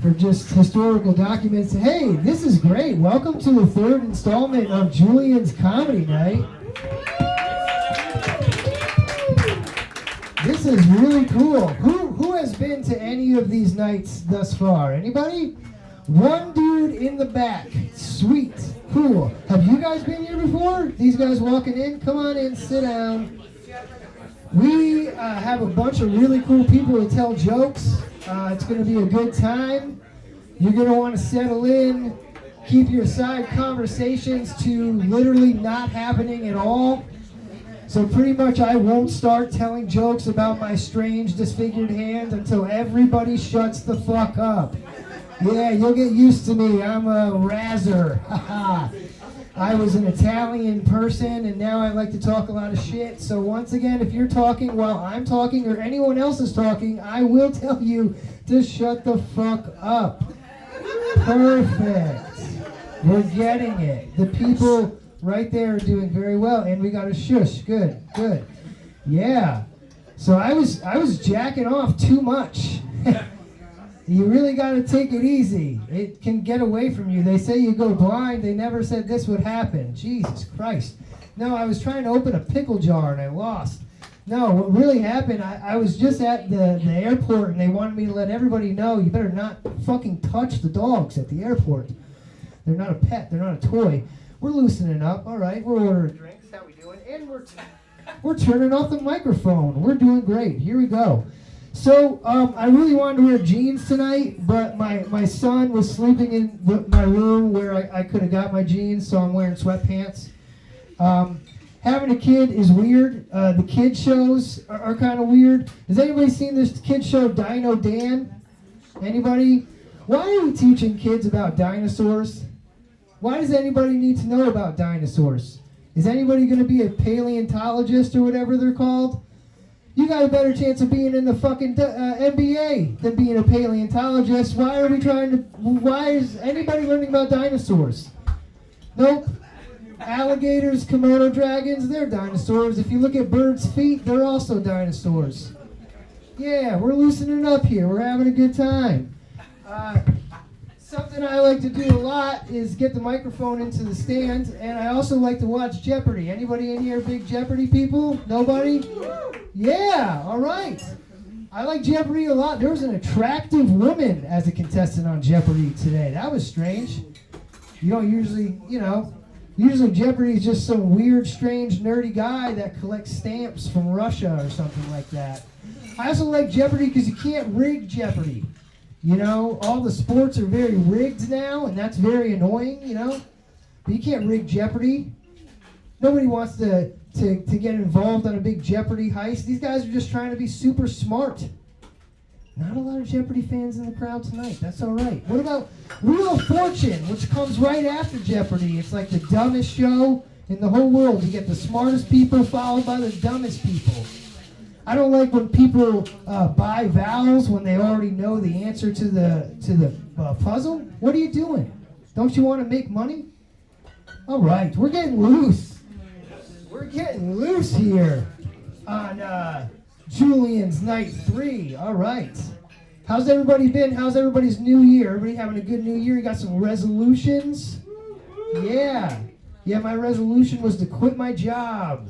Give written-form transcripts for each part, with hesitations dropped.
for just historical documents. Hey, this is great. Welcome to the third installment of Julien's Comedy Night. This is really cool. Who has been to any of these nights thus far? Anybody? One dude in the back. Sweet. Cool. Have you guys been here before? These guys walking in? Come on in, sit down. We have a bunch of really cool people to tell jokes. It's going to be a good time. You're going to want to settle in. Keep your side conversations to literally not happening at all. So pretty much I won't start telling jokes about my strange disfigured hand until everybody shuts the fuck up. Yeah, you'll get used to me. I'm a razzer. I was an Italian person, and now I like to talk a lot of shit. So once again, if you're talking while I'm talking or anyone else is talking, I will tell you to shut the fuck up. Perfect. We're getting it. The people right there are doing very well, and we got a shush. Good, good. Yeah. So I was jacking off too much. You really got to take it easy. It can get away from you. They say you go blind. They never said this would happen. Jesus Christ. No, I was trying to open a pickle jar and I lost. No, what really happened, I was just at the airport and they wanted me to let everybody know you better not fucking touch the dogs at the airport. They're not a pet. They're not a toy. We're loosening up. All right, we're ordering drinks. How we doing? And we're turning off the microphone. We're doing great. Here we go. So, I really wanted to wear jeans tonight, but my son was sleeping in my room where I could have got my jeans, so I'm wearing sweatpants. Having a kid is weird. The kid shows are kind of weird. Has anybody seen this kid show, Dino Dan? Anybody? Why are we teaching kids about dinosaurs? Why does anybody need to know about dinosaurs? Is anybody going to be a paleontologist or whatever they're called? You got a better chance of being in the fucking NBA than being a paleontologist. Why is anybody learning about dinosaurs? Nope. Alligators, Komodo dragons, they're dinosaurs. If you look at birds' feet, they're also dinosaurs. Yeah, we're loosening up here. We're having a good time. Something I like to do a lot is get the microphone into the stand, and I also like to watch Jeopardy. Anybody in here big Jeopardy people? Nobody? Yeah, all right. I like Jeopardy a lot. There was an attractive woman as a contestant on Jeopardy today. That was strange. You don't usually, usually Jeopardy is just some weird, strange, nerdy guy that collects stamps from Russia or something like that. I also like Jeopardy because you can't rig Jeopardy. All the sports are very rigged now, and that's very annoying, But you can't rig Jeopardy. Nobody wants to get involved on a big Jeopardy heist. These guys are just trying to be super smart. Not a lot of Jeopardy fans in the crowd tonight. That's all right. What about Wheel of Fortune, which comes right after Jeopardy? It's like the dumbest show in the whole world. You get the smartest people followed by the dumbest people. I don't like when people buy vowels when they already know the answer to the puzzle. What are you doing? Don't you want to make money? All right, we're getting loose. We're getting loose here on Julien's Night 3. All right. How's everybody been? How's everybody's new year? Everybody having a good new year? You got some resolutions? Yeah. Yeah, my resolution was to quit my job.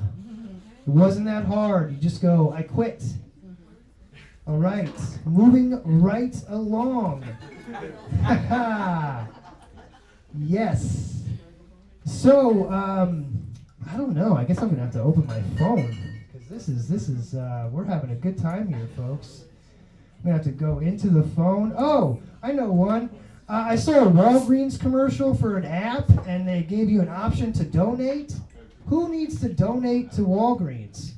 It wasn't that hard. You just go, I quit. All right. Moving right along. Yes. So, I don't know. I guess I'm going to have to open my phone. Because this is, we're having a good time here, folks. I'm going to have to go into the phone. Oh, I know one. I saw a Walgreens commercial for an app, and they gave you an option to donate. Who needs to donate to Walgreens?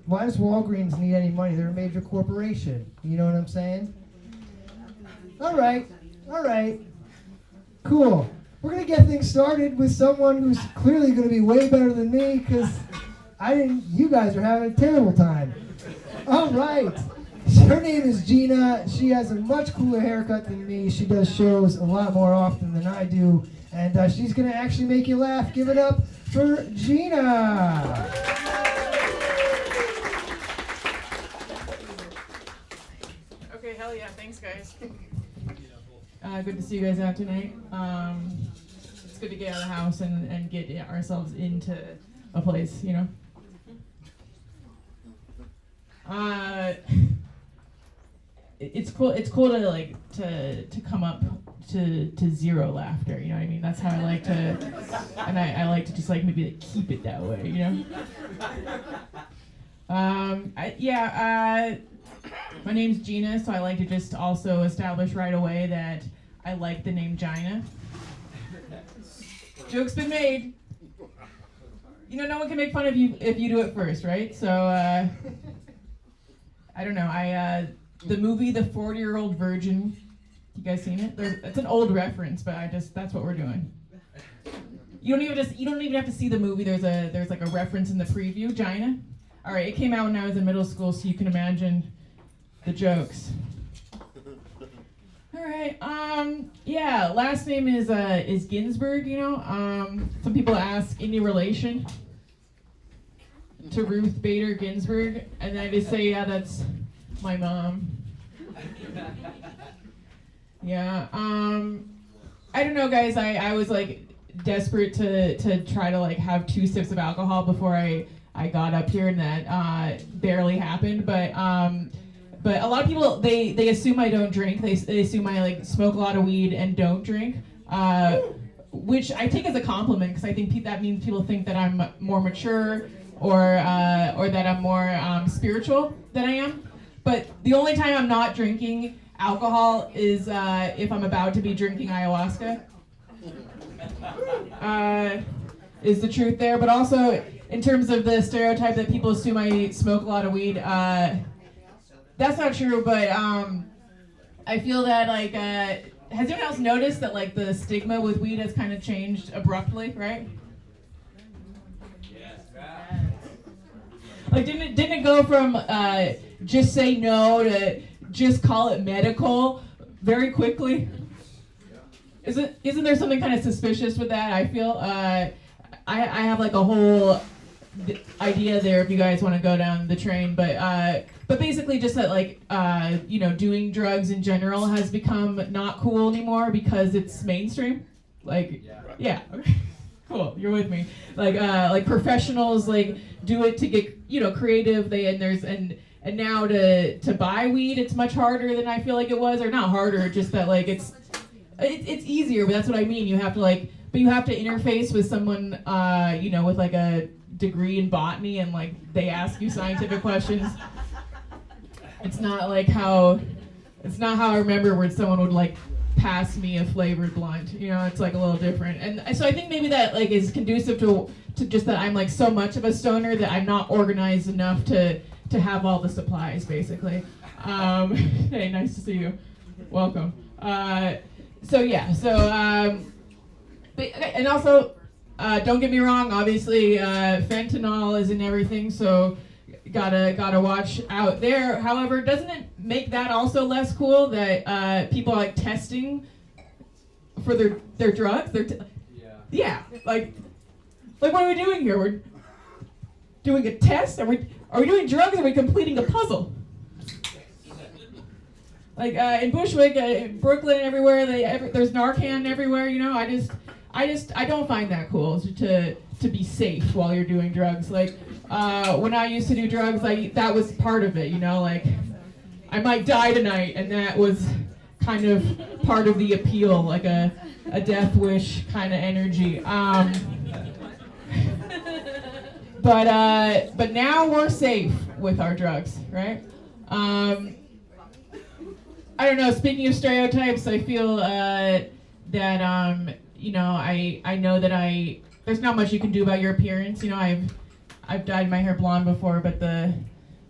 Why does Walgreens need any money? They're a major corporation. You know what I'm saying? All right. Cool. We're going to get things started with someone who's clearly going to be way better than me because you guys are having a terrible time. All right. Her name is Gina. She has a much cooler haircut than me. She does shows a lot more often than I do. And she's going to actually make you laugh. Give it up for Gina. Okay, hell yeah. Thanks, guys. Good to see you guys out tonight. It's good to get out of the house and get ourselves into a place, you know. It's cool. It's cool to like to come up to zero laughter. You know what I mean? That's how I like to, and I like to just like maybe like keep it that way. You know. My name's Gina, so I like to just also establish right away that I like the name Gina. Joke's been made. You know, no one can make fun of you if you do it first, right? So, I don't know. The movie The 40-Year-Old Virgin, you guys seen it? It's an old reference, but that's what we're doing. You don't even have to see the movie. There's like a reference in the preview, Gina. All right, it came out when I was in middle school, so you can imagine the jokes. All right, last name is Ginsburg, you know. Some people ask, any relation to Ruth Bader Ginsburg? And I just say, yeah, that's my mom. Yeah, I don't know, guys, I was like desperate to try to like have 2 sips of alcohol before I got up here, and that barely happened, but a lot of people, they assume I don't drink. They assume I like smoke a lot of weed and don't drink, which I take as a compliment, because I think that means people think that I'm more mature or that I'm more spiritual than I am. But the only time I'm not drinking alcohol is if I'm about to be drinking ayahuasca. Is the truth there, but also in terms of the stereotype that people assume I smoke a lot of weed, that's not true, but I feel that like, has anyone else noticed that like the stigma with weed has kind of changed abruptly, right? Yes. Like didn't it go from just say no to just call it medical very quickly? Isn't there something kind of suspicious with that? I feel I have like a whole idea there if you guys want to go down the train, but basically just that like doing drugs in general has become not cool anymore because it's mainstream. Like yeah. Okay. Cool, you're with me. Like professionals like do it to get creative. And now to buy weed, it's much harder than I feel like it was, or not harder, just that like it's easier, but that's what I mean. You have to interface with someone with like a degree in botany, and like they ask you scientific questions. It's not how I remember where someone would like pass me a flavored blunt. It's like a little different. And so I think maybe that like is conducive to just that I'm like so much of a stoner that I'm not organized enough to have all the supplies, basically. Hey, nice to see you. Welcome. And also, don't get me wrong, obviously, fentanyl is in everything, so gotta watch out there. However, doesn't it make that also less cool that people are like testing for their drugs? Yeah. Like what are we doing here? We're doing a test? Are we doing drugs, or are we completing a puzzle? Like in Bushwick, Brooklyn, everywhere, there's Narcan everywhere. I don't find that cool to be safe while you're doing drugs. Like when I used to do drugs, that was part of it. Like I might die tonight, and that was kind of part of the appeal, like a death wish kind of energy. But now we're safe with our drugs, right? I don't know. Speaking of stereotypes, I feel that I know that there's not much you can do about your appearance. I've dyed my hair blonde before, but the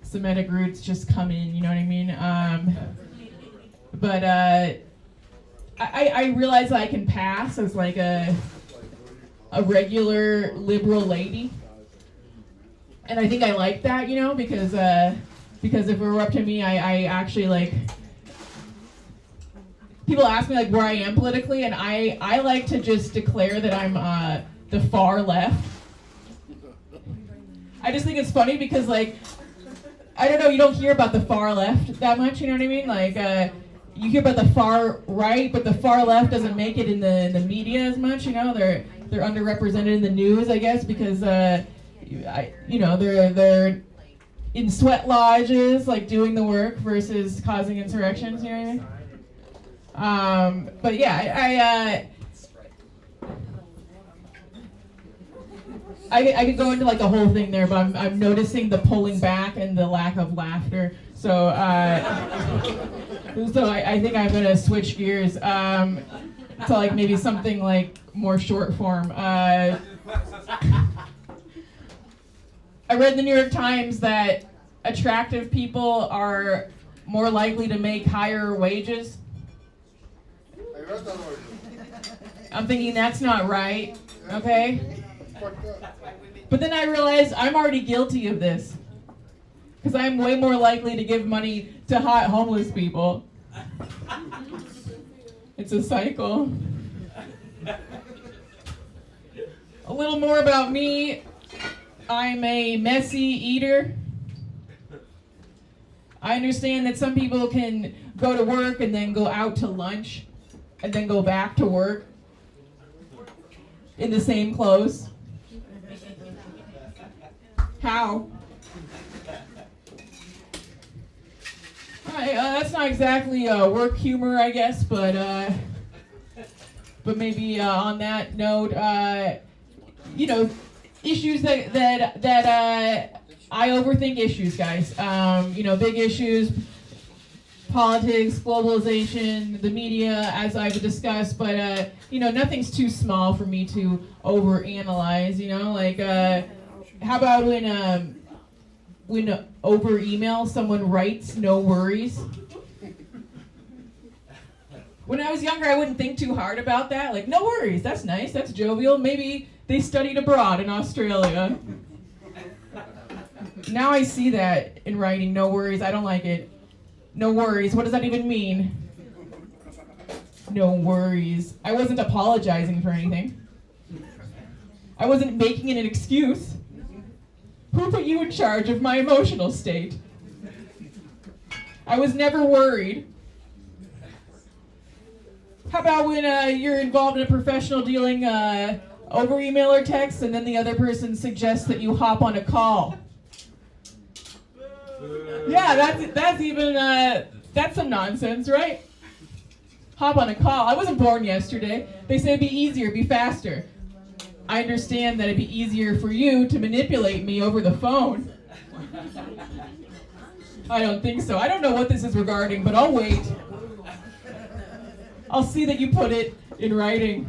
Semitic roots just come in. You know what I mean? But I realize that I can pass as like a regular liberal lady. And I think I like that, because if it were up to me, I actually like, people ask me like where I am politically, and I like to just declare that I'm the far left. I just think it's funny because like, I don't know, you don't hear about the far left that much, you know what I mean? Like, you hear about the far right, but the far left doesn't make it in the media as much. You know, they're underrepresented in the news, I guess, because they're in sweat lodges, like doing the work versus causing insurrections. You know what I mean? But yeah, I could go into like the whole thing there, but I'm noticing the pulling back and the lack of laughter. So I think I'm gonna switch gears to like maybe something like more short form. I read in the New York Times that attractive people are more likely to make higher wages. I'm thinking that's not right, okay? But then I realized I'm already guilty of this. Because I'm way more likely to give money to hot homeless people. It's a cycle. A little more about me. I'm a messy eater. I understand that some people can go to work and then go out to lunch and then go back to work in the same clothes. How? That's not exactly work humor, I guess, but maybe on that note, issues that I overthink issues, guys. Big issues, politics, globalization, the media, as I've discussed, but nothing's too small for me to overanalyze. How about when over email someone writes "no worries"? When I was younger, I wouldn't think too hard about that. Like, no worries, that's nice, that's jovial. Maybe they studied abroad in Australia. Now I see that in writing, no worries, I don't like it. No worries, what does that even mean? No worries. I wasn't apologizing for anything. I wasn't making it an excuse. Who put you in charge of my emotional state? I was never worried. How about when you're involved in a professional dealing over email or text, and then the other person suggests that you hop on a call? Yeah, that's even that's some nonsense, right? Hop on a call. I wasn't born yesterday. They said it'd be easier, be faster. I understand that it'd be easier for you to manipulate me over the phone. I don't think so. I don't know what this is regarding, but I'll wait. I'll see that you put it in writing.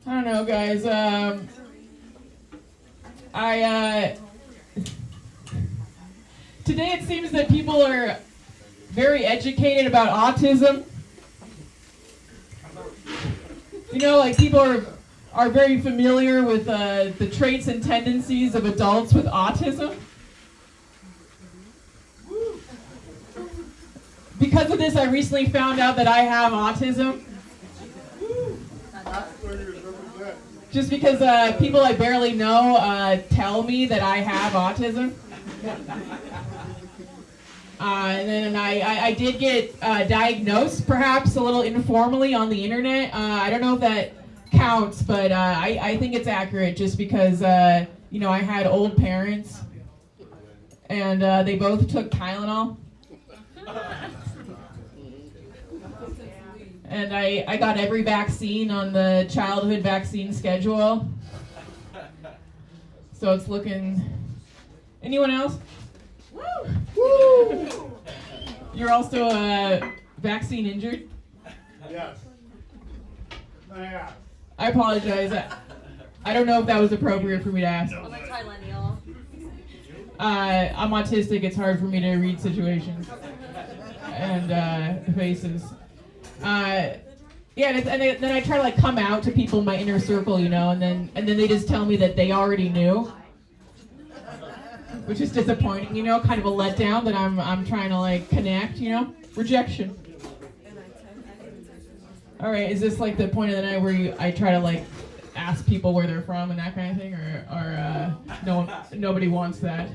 I don't know, guys. Today it seems that people are very educated about autism. People are very familiar with the traits and tendencies of adults with autism. Because of this, I recently found out that I have autism. Just because people I barely know tell me that I have autism. And then I did get diagnosed, perhaps a little informally on the internet. I don't know if that counts, but I think it's accurate just because, I had old parents, and they both took Tylenol. And I got every vaccine on the childhood vaccine schedule. So it's looking... Anyone else? Woo! You're also vaccine injured? Yes. I apologize. I don't know if that was appropriate for me to ask. I'm a trilennial. I'm autistic. It's hard for me to read situations and faces. And then I try to come out to people in my inner circle, and then they just tell me that they already knew, which is disappointing, kind of a letdown that I'm trying to connect, rejection. All right, is this the point of the night where I try to ask people where they're from and that kind of thing, or nobody wants that?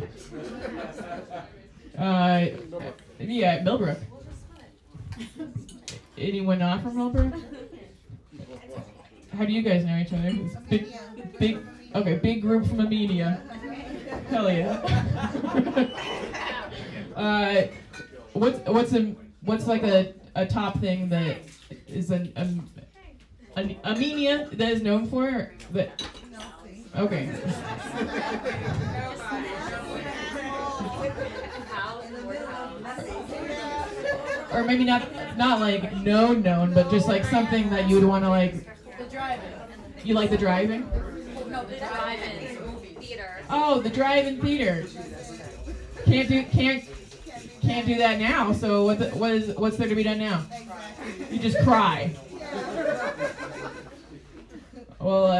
Yeah, Millbrook. Anyone not from Melbourne? How do you guys know each other? It's big group from Armenia. Hell yeah. What's like a top thing that is an Armenia that is known for? That, okay. Or maybe not like known, but just like something that you would want to like. The drive-in. You like the driving? No, the drive-in theater. Oh, the drive-in theater. Can't do that now. So what's there to be done now? You just cry. Well,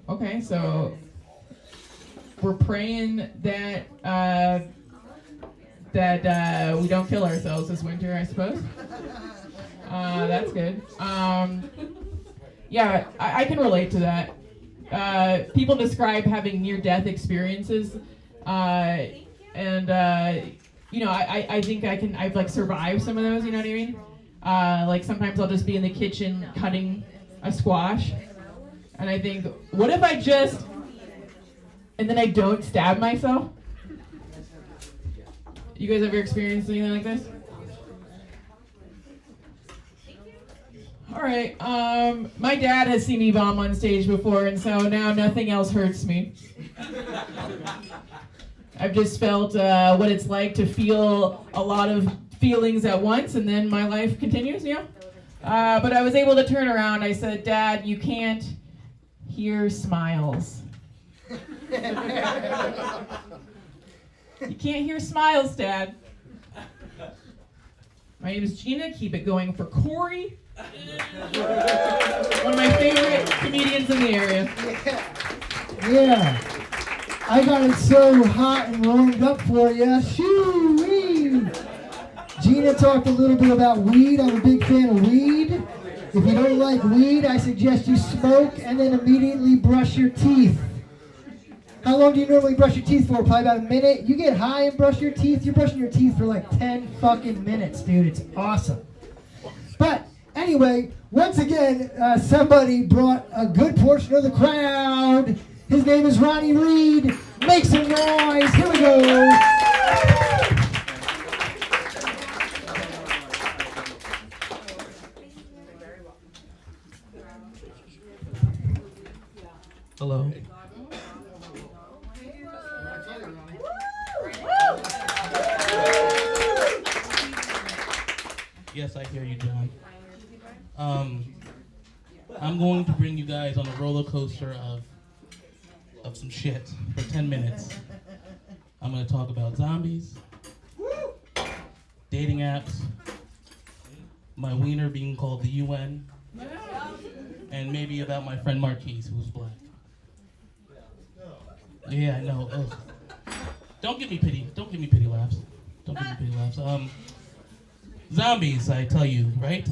okay, so we're praying that we don't kill ourselves this winter, I suppose. That's good. Yeah, I can relate to that. People describe having near-death experiences, and you know, I think I've like survived some of those. You know what I mean? Like sometimes I'll just be in the kitchen cutting a squash, and I think, what if I just, and then I don't stab myself? You guys ever experienced anything like this? All right. My dad has seen me bomb on stage before, and so now nothing else hurts me. I've just felt what it's like to feel a lot of feelings at once, and then my life continues, you know? But I was able to turn around. I said, Dad, you can't hear smiles. You can't hear smiles, Dad. My name is Gina. Keep it going for Corey. One of my favorite comedians in the area. Yeah. I got it so hot and warmed up for you. Shoo-wee! Gina talked a little bit about weed. I'm a big fan of weed. If you don't like weed, I suggest you smoke and then immediately brush your teeth. How long do you normally brush your teeth for? Probably about a minute. You get high and brush your teeth, you're brushing your teeth for like 10 fucking minutes, dude. It's awesome. But anyway, once again, somebody brought a good portion of the crowd. His name is Ronnie Reed. Make some noise. Here we go. Hello. Yes, I hear you, John. I'm going to bring you guys on a roller coaster of some shit for 10 minutes. I'm going to talk about zombies, dating apps, my wiener being called the UN, and maybe about my friend Marquise, who's black. Yeah, I know. Ugh. Don't give me pity. Don't give me pity laughs. Don't give me pity laughs. Zombies, I tell you, right?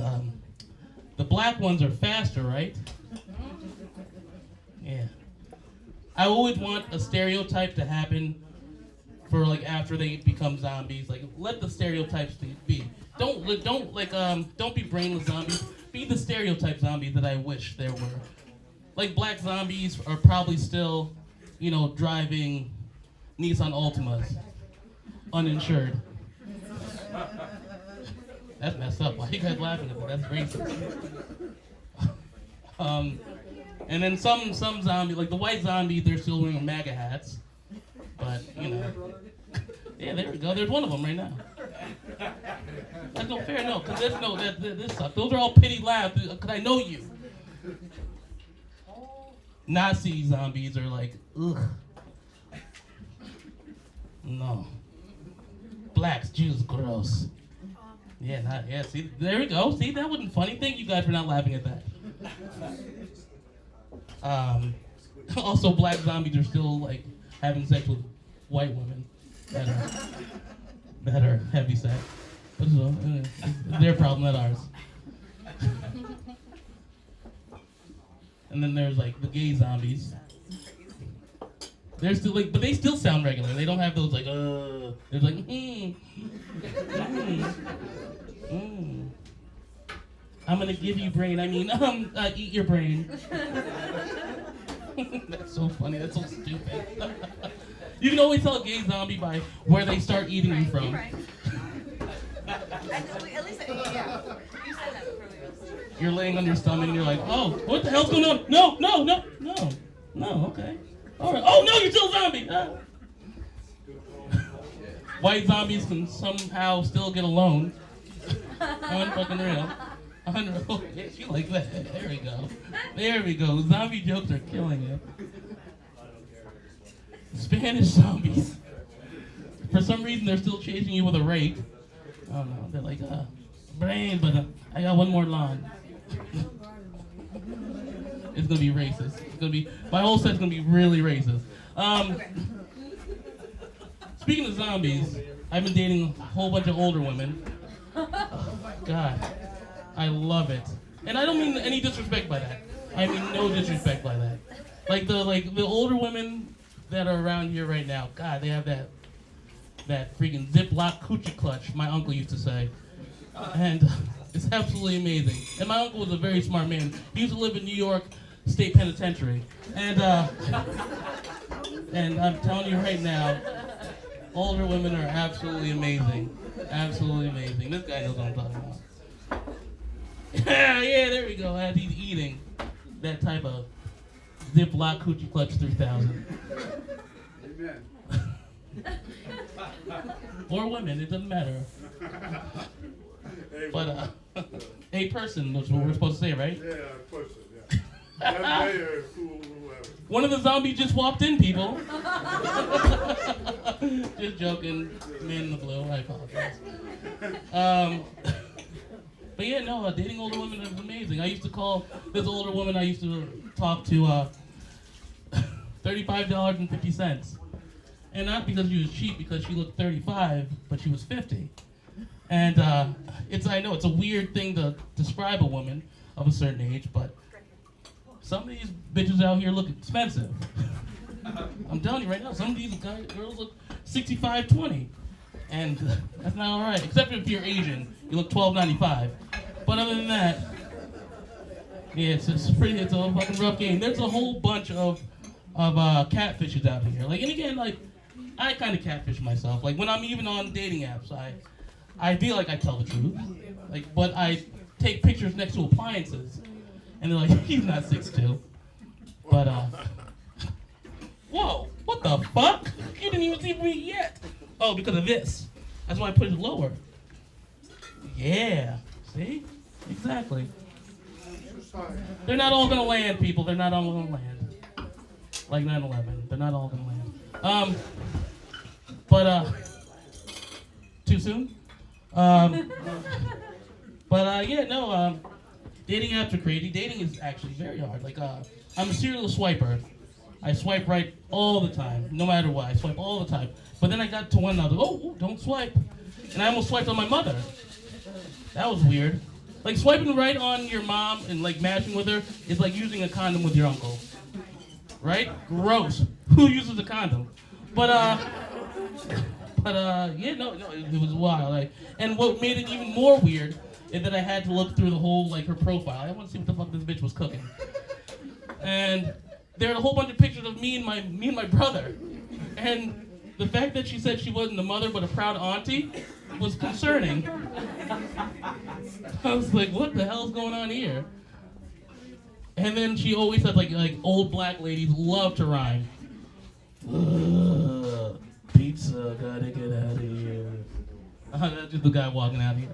The black ones are faster, right? Yeah. I always want a stereotype to happen for like after they become zombies. Like, let the stereotypes be. Don't be brainless zombies. Be the stereotype zombie that I wish there were. Like, black zombies are probably still, you know, driving Nissan Altimas, uninsured. That's messed up. Why are you guys laughing at that? That's racist. And then some zombies, like the white zombies, they're still wearing MAGA hats. But, you know. Yeah, there we go. There's one of them right now. That's no fair, no. Because this sucks. Those are all pity laughs, because I know you. Nazi zombies are like, ugh. No. Blacks, Jews, gross. Yeah, see, there we go. See, that wasn't funny. Thank you guys for not laughing at that. Also, black zombies are still, like, having sex with white women that are heavy sex. But so, it's their problem, not ours. And then there's, like, the gay zombies. They're still like, but they still sound regular. They don't have those like, they're like, I'm gonna give you brain. I mean, eat your brain. That's so funny. That's so stupid. You can always tell a gay zombie by where they start eating you from. Right. At least, yeah. You said that before we were. You're laying on your stomach and you're like, oh, what the hell's going on? No, okay. All right. Oh no, you're still a zombie. White zombies can somehow still get alone. Unfucking real. Unreal. Yes, you like that. There we go. There we go. Zombie jokes are killing it. Spanish zombies. For some reason, they're still chasing you with a rake. Oh no, they're like, brain, but I got one more line. It's gonna be racist. It's gonna be, my whole set's gonna be really racist. Speaking of zombies, I've been dating a whole bunch of older women. Oh my God, I love it. And I don't mean any disrespect by that. I mean no disrespect by that. Like the older women that are around here right now, God, they have that freaking Ziploc coochie clutch, my uncle used to say. And it's absolutely amazing. And my uncle was a very smart man. He used to live in New York State Penitentiary. And I'm telling you right now, older women are absolutely amazing. Absolutely amazing. This guy knows what I'm talking about. Yeah, there we go. As he's eating that type of Ziploc Coochie Clutch 3000. Amen. Or women, it doesn't matter. But a person, that's what we're supposed to say, right? Yeah, person, yeah. That mayor, whoever. One of the zombies just walked in, people. Just joking. Man in the blue, I apologize. But yeah, no, dating older women is amazing. I used to call this older woman I used to talk to $35.50. And not because she was cheap, because she looked 35, but she was 50. And I know it's a weird thing to describe a woman of a certain age, but some of these bitches out here look expensive. I'm telling you right now, some of these girls look 65-20. And that's not all right, except if you're Asian, you look $12.95. But other than that, yeah, it's a fucking rough game. There's a whole bunch of catfishes out here. Like, and again, like, I kind of catfish myself. Like, when I'm even on dating apps, I feel like I tell the truth. Like, but I take pictures next to appliances, and they're like, he's not 6'2". But whoa, what the fuck? You didn't even see me yet. Oh, because of this. That's why I put it lower. Yeah. See? Exactly. They're not all gonna land, people. They're not all gonna land. Like 9/11. They're not all gonna land. But too soon? Dating apps are crazy. Dating is actually very hard. Like, I'm a serial swiper. I swipe right all the time, no matter what. I swipe all the time. But then I got to one and I was like, oh, don't swipe. And I almost swiped on my mother. That was weird. Like, swiping right on your mom and, like, mashing with her is like using a condom with your uncle. Right? Gross. Who uses a condom? But it was wild. Like, and what made it even more weird is that I had to look through the whole, like, her profile. I want to see what the fuck this bitch was cooking. And there were a whole bunch of pictures of me and my brother. And the fact that she said she wasn't a mother but a proud auntie was concerning. I was like, what the hell's going on here? And then she always said, like old black ladies love to rhyme. Pizza, gotta get out of here. That's just the guy walking out here.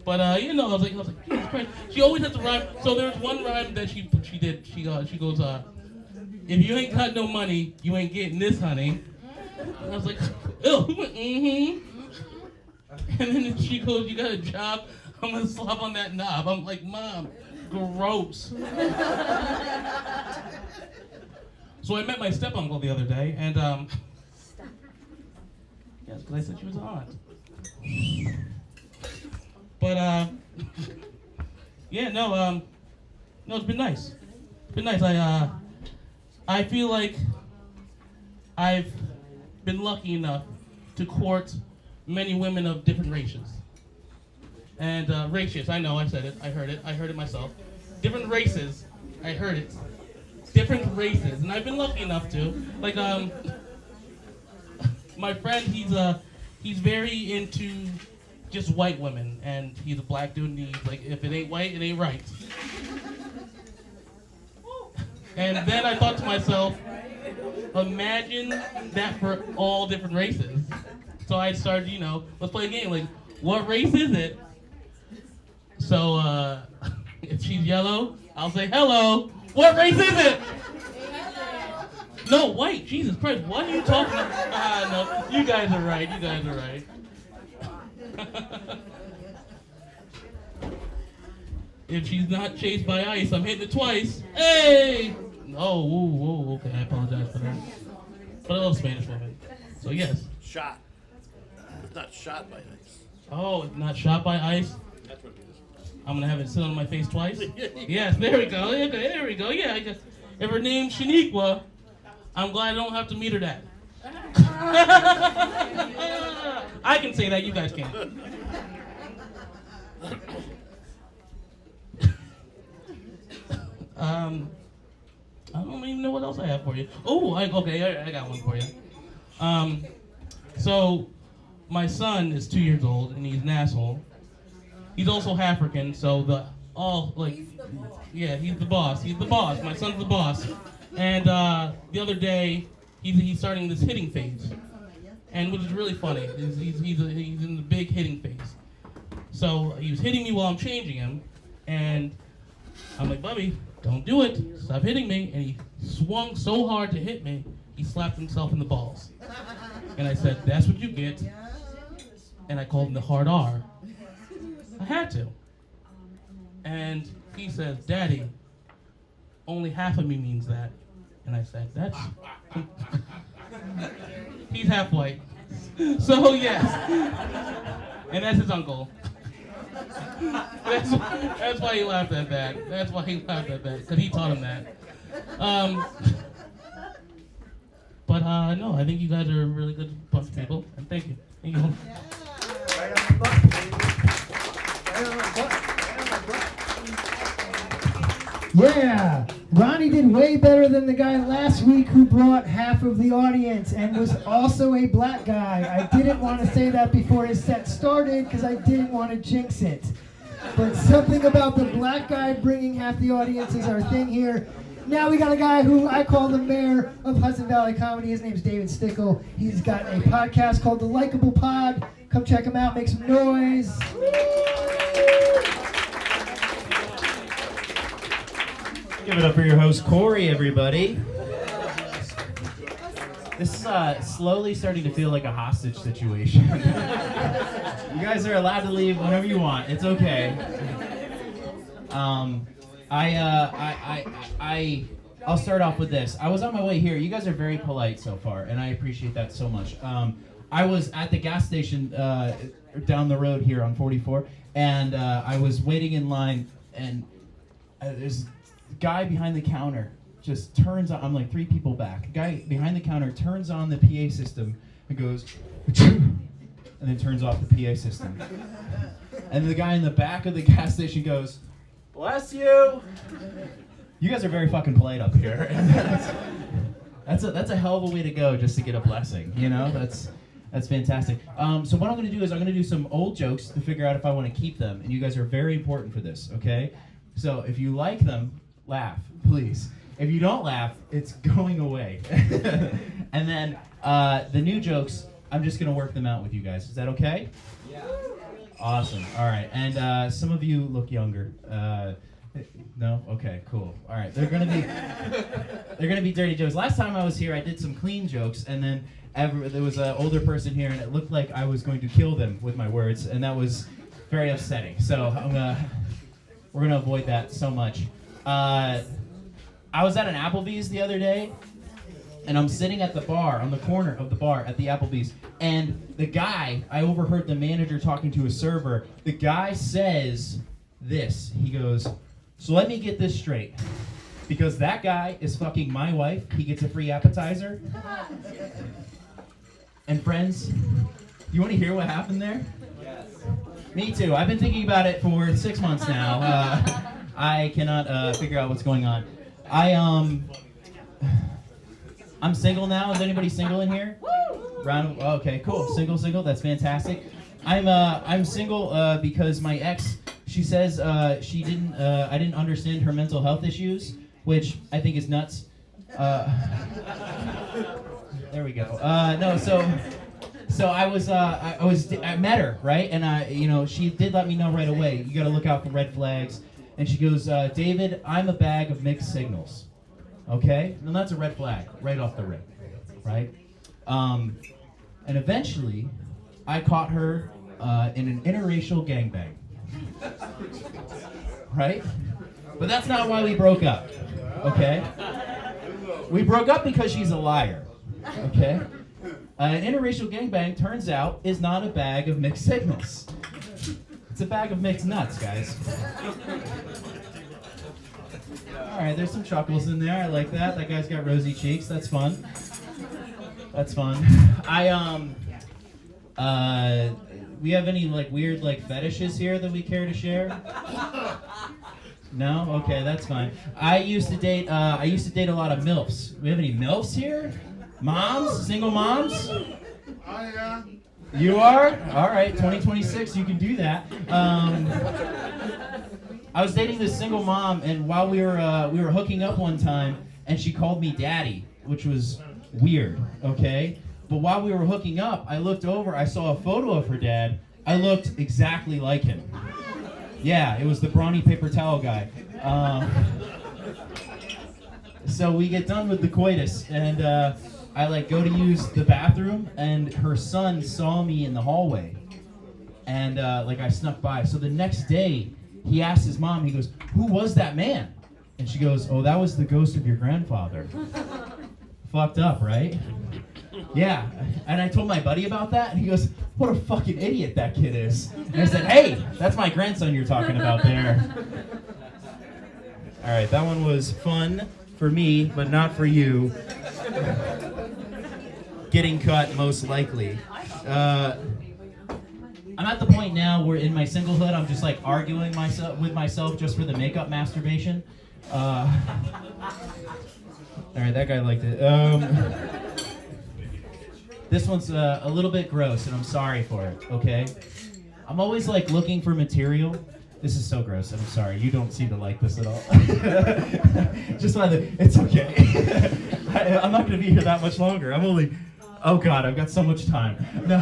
But I was like, Jesus Christ. She always has to rhyme. So there's one rhyme that she did. She goes, if you ain't got no money, you ain't getting this, honey. And I was like, ew, mm-hmm. And then she goes, you got a job? I'm gonna slap on that knob. I'm like, Mom, gross. So I met my step-uncle the other day, and yes, because I said she was an aunt. But no, it's been nice. It's been nice. I feel like I've been lucky enough to court many women of different races. And races, I know, I said it, I heard it myself. Different races, I heard it. Different races, and I've been lucky enough to. Like, my friend, he's very into just white women, and he's a black dude, and he's like, if it ain't white, it ain't right. And then I thought to myself, imagine that for all different races. So I started, let's play a game. Like, what race is it? So if she's yellow, I'll say hello. What race is it? No, white. Jesus Christ, what are you talking about? No, you guys are right. You guys are right. If she's not chased by ice, I'm hitting it twice. Hey! Oh, whoa, okay, I apologize for that. But I love Spanish women. So yes. Shot. Not shot by ice. Oh, not shot by ice? That's what it is. I'm gonna have it sit on my face twice? Yes, there we go. Okay, there we go. Yeah, I guess. If her name's Shaniqua, I'm glad I don't have to meet her that. I can say that, you guys can't. I don't even know what else I have for you. Oh, okay, I got one for you. So my son is 2 years old and he's an asshole. He's also African, so yeah, he's the boss. He's the boss. My son's the boss. And the other day, he's starting this hitting phase, and which is really funny. He's in the big hitting phase. So he was hitting me while I'm changing him, and I'm like, Bubby, don't do it. Stop hitting me. And he swung so hard to hit me, he slapped himself in the balls. And I said, that's what you get. And I called him the hard R. I had to. And he says, Daddy, only half of me means that. And I said, that's... He's half white. So, yes. And that's his uncle. That's why he laughed at that. That's why he laughed at that, because he taught him that. But no, I think you guys are a really good bunch of people, and thank you. Thank you. Right on the button, baby. Right on the button. Right on the button. Yeah, Ronnie did way better than the guy last week who brought half of the audience and was also a black guy. I didn't want to say that before his set started because I didn't want to jinx it. But something about the black guy bringing half the audience is our thing here. Now we got a guy who I call the mayor of Hudson Valley Comedy. His name's David Stickle. He's got a podcast called The Likeable Pod. Come check him out. Make some noise. Give it up for your host, Corey, everybody. This is slowly starting to feel like a hostage situation. You guys are allowed to leave whenever you want. It's okay. I'll start off with this. I was on my way here. You guys are very polite so far, and I appreciate that so much. I was at the gas station down the road here on 44, and I was waiting in line, and there's a guy behind the counter just turns on. I'm like 3 people back. Guy behind the counter turns on the PA system and goes, and then turns off the PA system. And the guy in the back of the gas station goes, "Bless you." You guys are very fucking polite up here. That's a hell of a way to go just to get a blessing. You know, that's fantastic. So what I'm going to do is I'm going to do some old jokes to figure out if I want to keep them, and you guys are very important for this. Okay? So if you like them, laugh, please. If you don't laugh, it's going away. And then the new jokes, I'm just going to work them out with you guys. Is that okay? Yeah. Awesome. All right. And some of you look younger. No? Okay, cool. All right. They're gonna be dirty jokes. Last time I was here, I did some clean jokes, and then there was an older person here, and it looked like I was going to kill them with my words, and that was very upsetting. So we're gonna avoid that so much. I was at an Applebee's the other day, and I'm sitting at the bar, on the corner of the bar at the Applebee's, and the guy, I overheard the manager talking to a server. The guy says this. He goes, "So let me get this straight. Because that guy is fucking my wife. He gets a free appetizer. And friends, you want to hear what happened there? Yes. Me too. I've been thinking about it for 6 months now. I cannot figure out what's going on. I'm single now. Is anybody single in here? Okay, cool. Single. That's fantastic. I'm single because my ex, she says I didn't understand her mental health issues, which I think is nuts. There we go. No, so I met her, right? And she did let me know right away. You got to look out for red flags. And she goes, David, I'm a bag of mixed signals. Okay? And that's a red flag right off the rip, right? And eventually, I caught her in an interracial gangbang. Right? But that's not why we broke up. Okay? We broke up because she's a liar. Okay? An interracial gangbang, turns out, is not a bag of mixed signals. It's a bag of mixed nuts, guys. Alright, there's some chuckles in there. I like that. That guy's got rosy cheeks. That's fun. That's fun. We have any weird fetishes here that we care to share? No? Okay, that's fine. I used to date a lot of MILFs. We have any MILFs here? Moms? Single moms? I am. You are? Alright, 2026, you can do that. I was dating this single mom, and while we were hooking up one time, and she called me daddy, which was weird, okay? But while we were hooking up, I looked over, I saw a photo of her dad. I looked exactly like him. Yeah, it was the brawny paper towel guy. So we get done with the coitus, and I go to use the bathroom, and her son saw me in the hallway. And I snuck by. So the next day, he asked his mom, he goes, "Who was that man?" And she goes, "Oh, that was the ghost of your grandfather." Fucked up, right? Yeah. And I told my buddy about that, and he goes, "What a fucking idiot that kid is." And I said, "Hey, that's my grandson you're talking about there." All right, that one was fun for me, but not for you. Getting cut, most likely. I'm at the point now where in my singlehood, I'm just arguing with myself just for the makeup masturbation. All right, that guy liked it. This one's a little bit gross, and I'm sorry for it, okay? I'm always looking for material. This is so gross, and I'm sorry. You don't seem to like this at all. Just wanted to, it's okay. I'm not going to be here that much longer. Oh God, I've got so much time. No.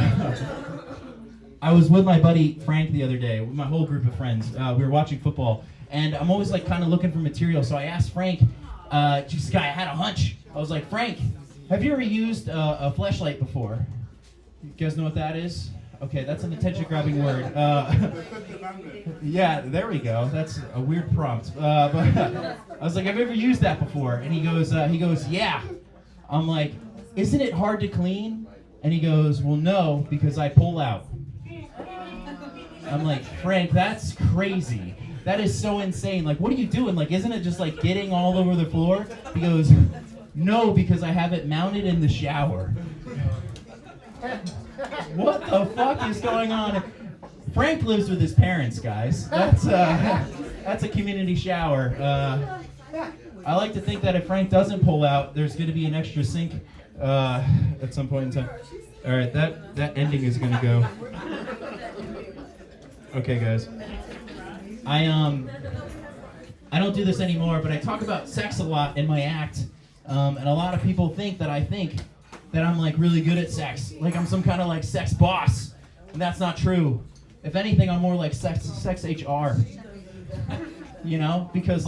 I was with my buddy Frank the other day, with my whole group of friends. We were watching football, and I'm always kind of looking for material. So I asked Frank, this guy, I had a hunch. I was like, "Frank, have you ever used a fleshlight before?" You guys know what that is? Okay, that's an attention-grabbing word. Yeah, there we go. That's a weird prompt. But I was like, "Have you ever used that before?" And he goes, "Yeah." I'm like, "Isn't it hard to clean?" And he goes, "Well, no, because I pull out." I'm like, "Frank, that's crazy. That is so insane. What are you doing? Isn't it just getting all over the floor?" He goes, "No, because I have it mounted in the shower." What the fuck is going on? Frank lives with his parents, guys. That's a community shower. I like to think that if Frank doesn't pull out, there's going to be an extra sink at some point in time. All right, that ending is going to go. Okay, guys. I don't do this anymore, but I talk about sex a lot in my act, and a lot of people think that I'm really good at sex, I'm some kind of sex boss, and that's not true. If anything, I'm more like sex HR. Because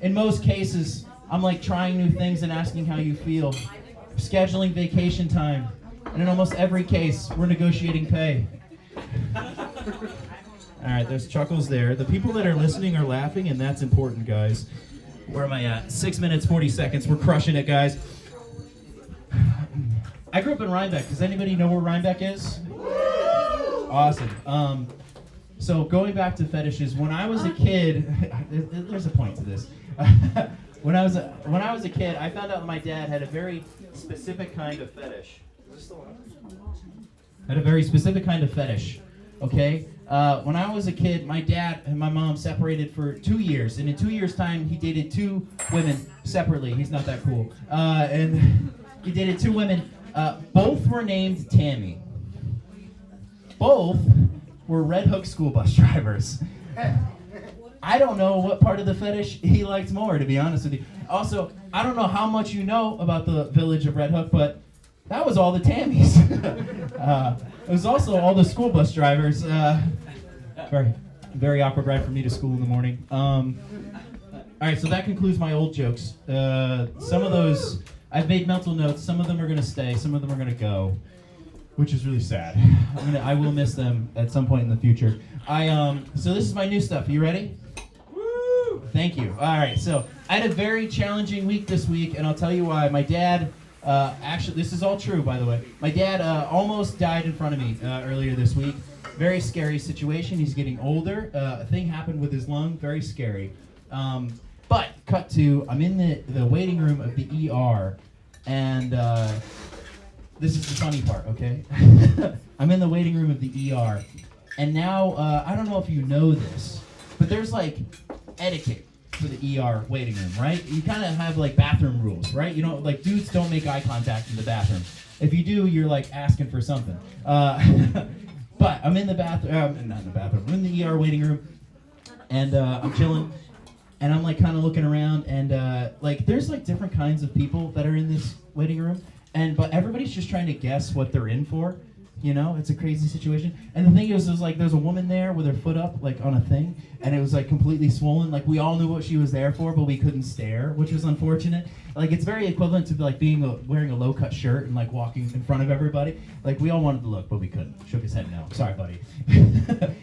in most cases, I'm trying new things and asking how you feel, scheduling vacation time, and in almost every case, we're negotiating pay. All right, there's chuckles there. The people that are listening are laughing, and that's important, guys. Where am I at? 6 minutes, 40 seconds. We're crushing it, guys. I grew up in Rhinebeck. Does anybody know where Rhinebeck is? Awesome. So going back to fetishes, when I was a kid, there's a point to this. When I was a kid, I found out my dad had a very specific kind of fetish. Had a very specific kind of fetish. Okay. When I was a kid, my dad and my mom separated for 2 years, and in 2 years' time, he dated 2 women separately. He's not that cool. And he dated 2 women. Both were named Tammy. Both were Red Hook school bus drivers. I don't know what part of the fetish he liked more, to be honest with you. Also, I don't know how much you know about the village of Red Hook, but that was all the Tammys. It was also all the school bus drivers. Very, very awkward ride for me to school in the morning. All right, so that concludes my old jokes. Some of those, I've made mental notes. Some of them are going to stay. Some of them are going to go, which is really sad. I will miss them at some point in the future. So this is my new stuff. Are you ready? Woo! Thank you. All right, so I had a very challenging week this week, and I'll tell you why. My dad, actually, this is all true, by the way. My dad almost died in front of me earlier this week. Very scary situation. He's getting older. A thing happened with his lung. Very scary. But cut to, I'm in the waiting room of the ER, and this is the funny part, okay? I'm in the waiting room of the ER, and now, I don't know if you know this, but there's like etiquette for the ER waiting room, right? You kind of have like bathroom rules, right? You know, like dudes don't make eye contact in the bathroom. If you do, you're like asking for something. But I'm in the bathroom, not in the bathroom, I'm in the ER waiting room, and I'm chilling, and I'm like kind of looking around, and like there's like different kinds of people that are in this waiting room, but everybody's just trying to guess what they're in for. You know, it's a crazy situation. And the thing is, there's a woman there with her foot up, like on a thing, and it was like completely swollen. Like we all knew what she was there for, but we couldn't stare, which was unfortunate. Like it's very equivalent to like wearing a low-cut shirt and like walking in front of everybody. Like we all wanted to look, but we couldn't. Shook his head no. Sorry, buddy.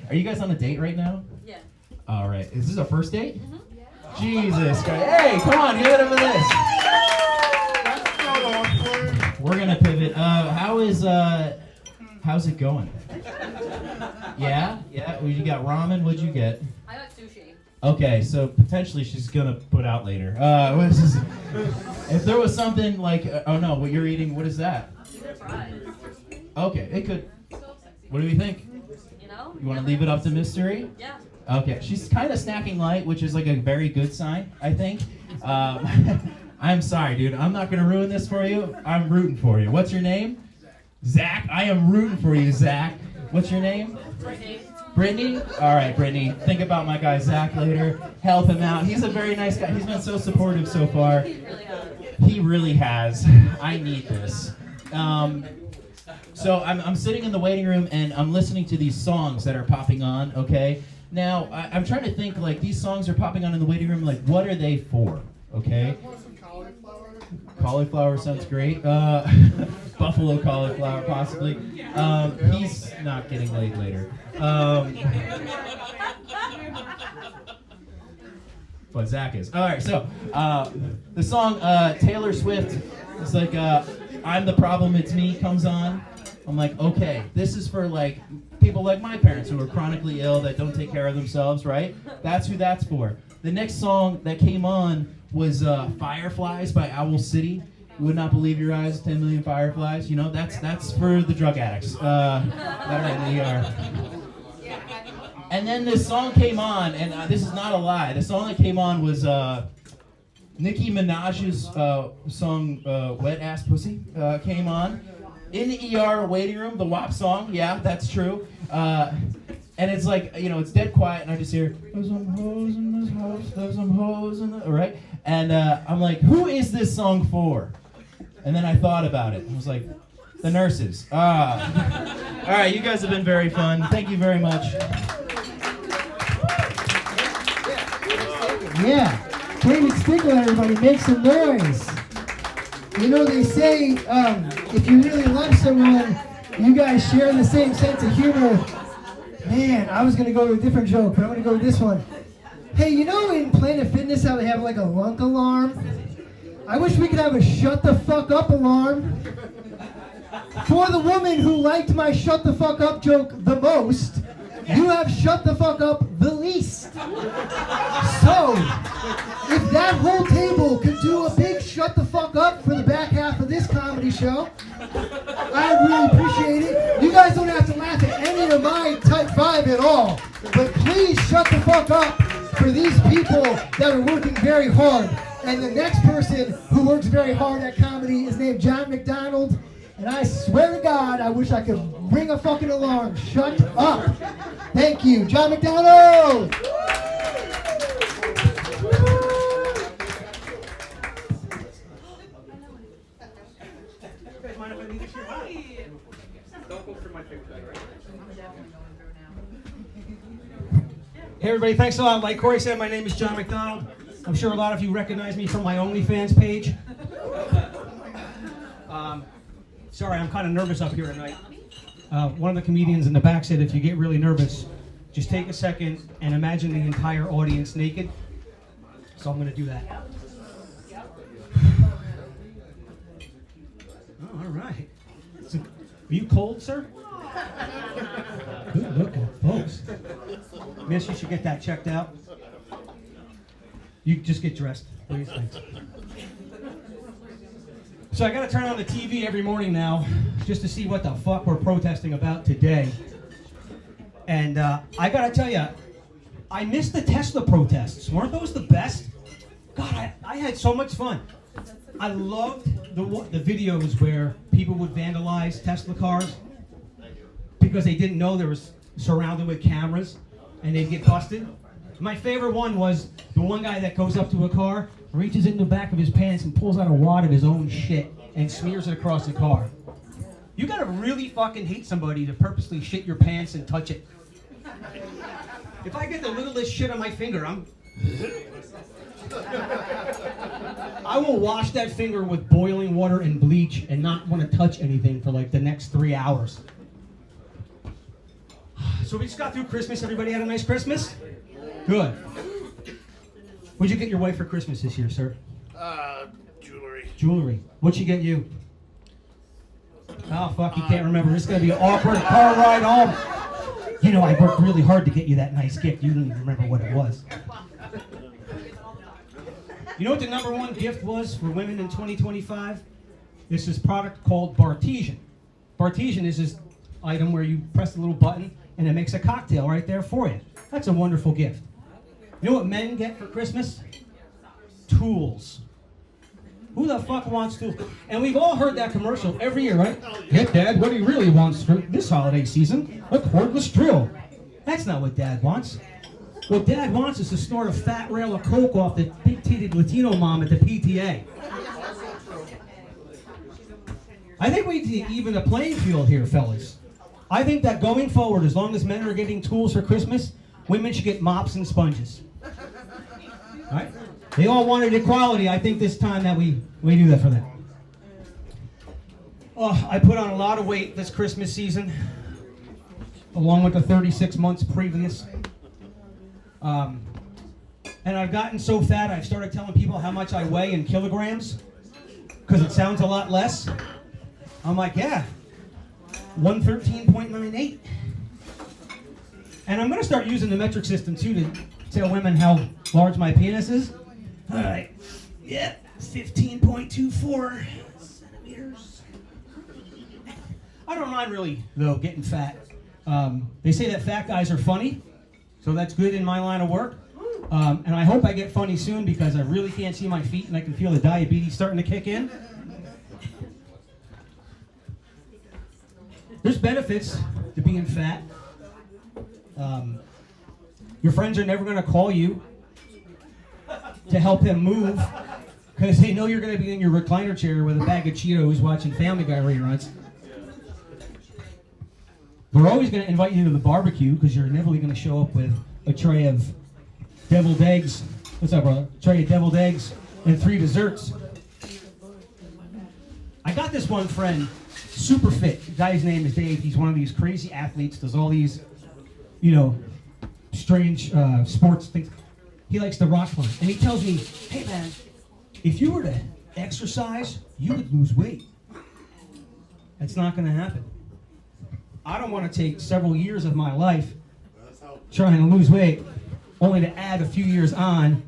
Are you guys on a date right now? Yeah. All right. Is this our first date? Mm-hmm. Yeah. Jesus Christ. Hey, come on, give it up for this. We're gonna pivot. How's it going? Yeah? You got ramen? What'd you get? I got sushi. Okay, so potentially she's gonna put out later. If there was something like, oh no, what you're eating, what is that? Fries. Okay, it could. What do you think? You know? You want to leave it up to mystery? Yeah. Okay, she's kind of snacking light, which is like a very good sign, I think. I'm sorry, dude. I'm not gonna ruin this for you. I'm rooting for you. What's your name? Zach, I am rooting for you, Zach. What's your name? Brittany. Brittany? All right, Brittany. Think about my guy Zach later. Help him out. He's a very nice guy. He's been so supportive so far. He really has. He really has. I need this. So I'm sitting in the waiting room and I'm listening to these songs that are popping on, okay? Now, I'm trying to think, like, these songs are popping on in the waiting room, like, what are they for, okay? Cauliflower sounds great. Buffalo cauliflower, possibly. He's not getting laid later. But Zach is. All right, so the song Taylor Swift, it's like I'm the Problem, It's Me comes on. I'm like, okay, this is for like people like my parents who are chronically ill that don't take care of themselves, right? That's who that's for. The next song that came on was Fireflies by Owl City. You would not believe your eyes, 10 million fireflies. You know, that's for the drug addicts that are in the ER. And then this song came on, and this is not a lie. The song that came on was Nicki Minaj's song Wet Ass Pussy came on. In the ER waiting room, the WAP song, yeah, that's true. And it's like, you know, it's dead quiet, and I just hear, there's some hoes in this house, there's some hoes in the, all right? And I'm like, who is this song for? And then I thought about it. I was like, the nurses. All right, you guys have been very fun. Thank you very much. Yeah. David Stickler, everybody, make some noise. You know, they say if you really love someone, you guys share the same sense of humor. Man, I was going to go to a different joke, but I'm going to go with this one. Hey, you know in Planet Fitness how they have like a lunk alarm? I wish we could have a shut the fuck up alarm. For the woman who liked my shut the fuck up joke the most, you have shut the fuck up the least. So, if that whole table could do a big shut the fuck up for the back half of this comedy show, I'd really appreciate it. You guys don't have to laugh at any of my type 5 at all, but please shut the fuck up for these people that are working very hard. And the next person who works very hard at comedy is named John McDonald. And I swear to God, I wish I could ring a fucking alarm. Shut up. Thank you, John McDonald. Hey everybody, thanks a lot. Like Corey said, my name is John McDonald. I'm sure a lot of you recognize me from my OnlyFans page. Sorry, I'm kind of nervous up here tonight. One of the comedians in the back said if you get really nervous, just take a second and imagine the entire audience naked. So I'm going to do that. Oh, all right. So, are you cold, sir? Good looking, folks. Miss, you should get that checked out. You just get dressed, please. Thanks. So I gotta turn on the TV every morning now just to see what the fuck we're protesting about today. And I gotta tell you, I missed the Tesla protests. Weren't those the best? God, I had so much fun. I loved the videos where people would vandalize Tesla cars because they didn't know they were surrounded with cameras and they'd get busted. My favorite one was the one guy that goes up to a car, reaches in the back of his pants and pulls out a wad of his own shit and smears it across the car. You gotta really fucking hate somebody to purposely shit your pants and touch it. If I get the littlest shit on my finger, I will wash that finger with boiling water and bleach and not want to touch anything for like the next 3 hours. So we just got through Christmas. Everybody had a nice Christmas? Good. What'd you get your wife for Christmas this year, sir? Jewelry. Jewelry. What'd she get you? Oh, fuck, you can't remember. This is going to be an awkward car ride home. You know, I worked really hard to get you that nice gift. You don't even remember what it was. You know what the #1 gift was for women in 2025? This is product called Bartesian. Bartesian is this item where you press the little button and it makes a cocktail right there for you. That's a wonderful gift. You know what men get for Christmas? Tools. Who the fuck wants tools? And we've all heard that commercial every year, right? Get Dad what he really wants for this holiday season, a cordless drill. That's not what Dad wants. What Dad wants is to snort a fat rail of coke off the big-titted Latino mom at the PTA. I think we need to even the playing field here, fellas. I think that going forward, as long as men are getting tools for Christmas, women should get mops and sponges. All right? They all wanted equality. I think this time that we do that for them. Oh, I put on a lot of weight this Christmas season, along with the 36 months previous. And I've gotten so fat, I've started telling people how much I weigh in kilograms, because it sounds a lot less. I'm like, yeah, 113.98. And I'm going to start using the metric system, too, to tell women how large my penis is. All right, yeah, 15.24 centimeters. I don't mind really, though, getting fat. They say that fat guys are funny, so that's good in my line of work. And I hope I get funny soon because I really can't see my feet and I can feel the diabetes starting to kick in. There's benefits to being fat. Your friends are never going to call you to help them move because they know you're going to be in your recliner chair with a bag of Cheetos watching Family Guy reruns. We're always going to invite you to the barbecue because you're never going to show up with a tray of deviled eggs. What's up, brother? A tray of deviled eggs and 3 desserts. I got this one friend, super fit. The guy's name is Dave. He's one of these crazy athletes, does all these, strange sports things. He likes to rock climb. And he tells me, hey man, if you were to exercise, you would lose weight. That's not going to happen. I don't want to take several years of my life trying to lose weight, only to add a few years on,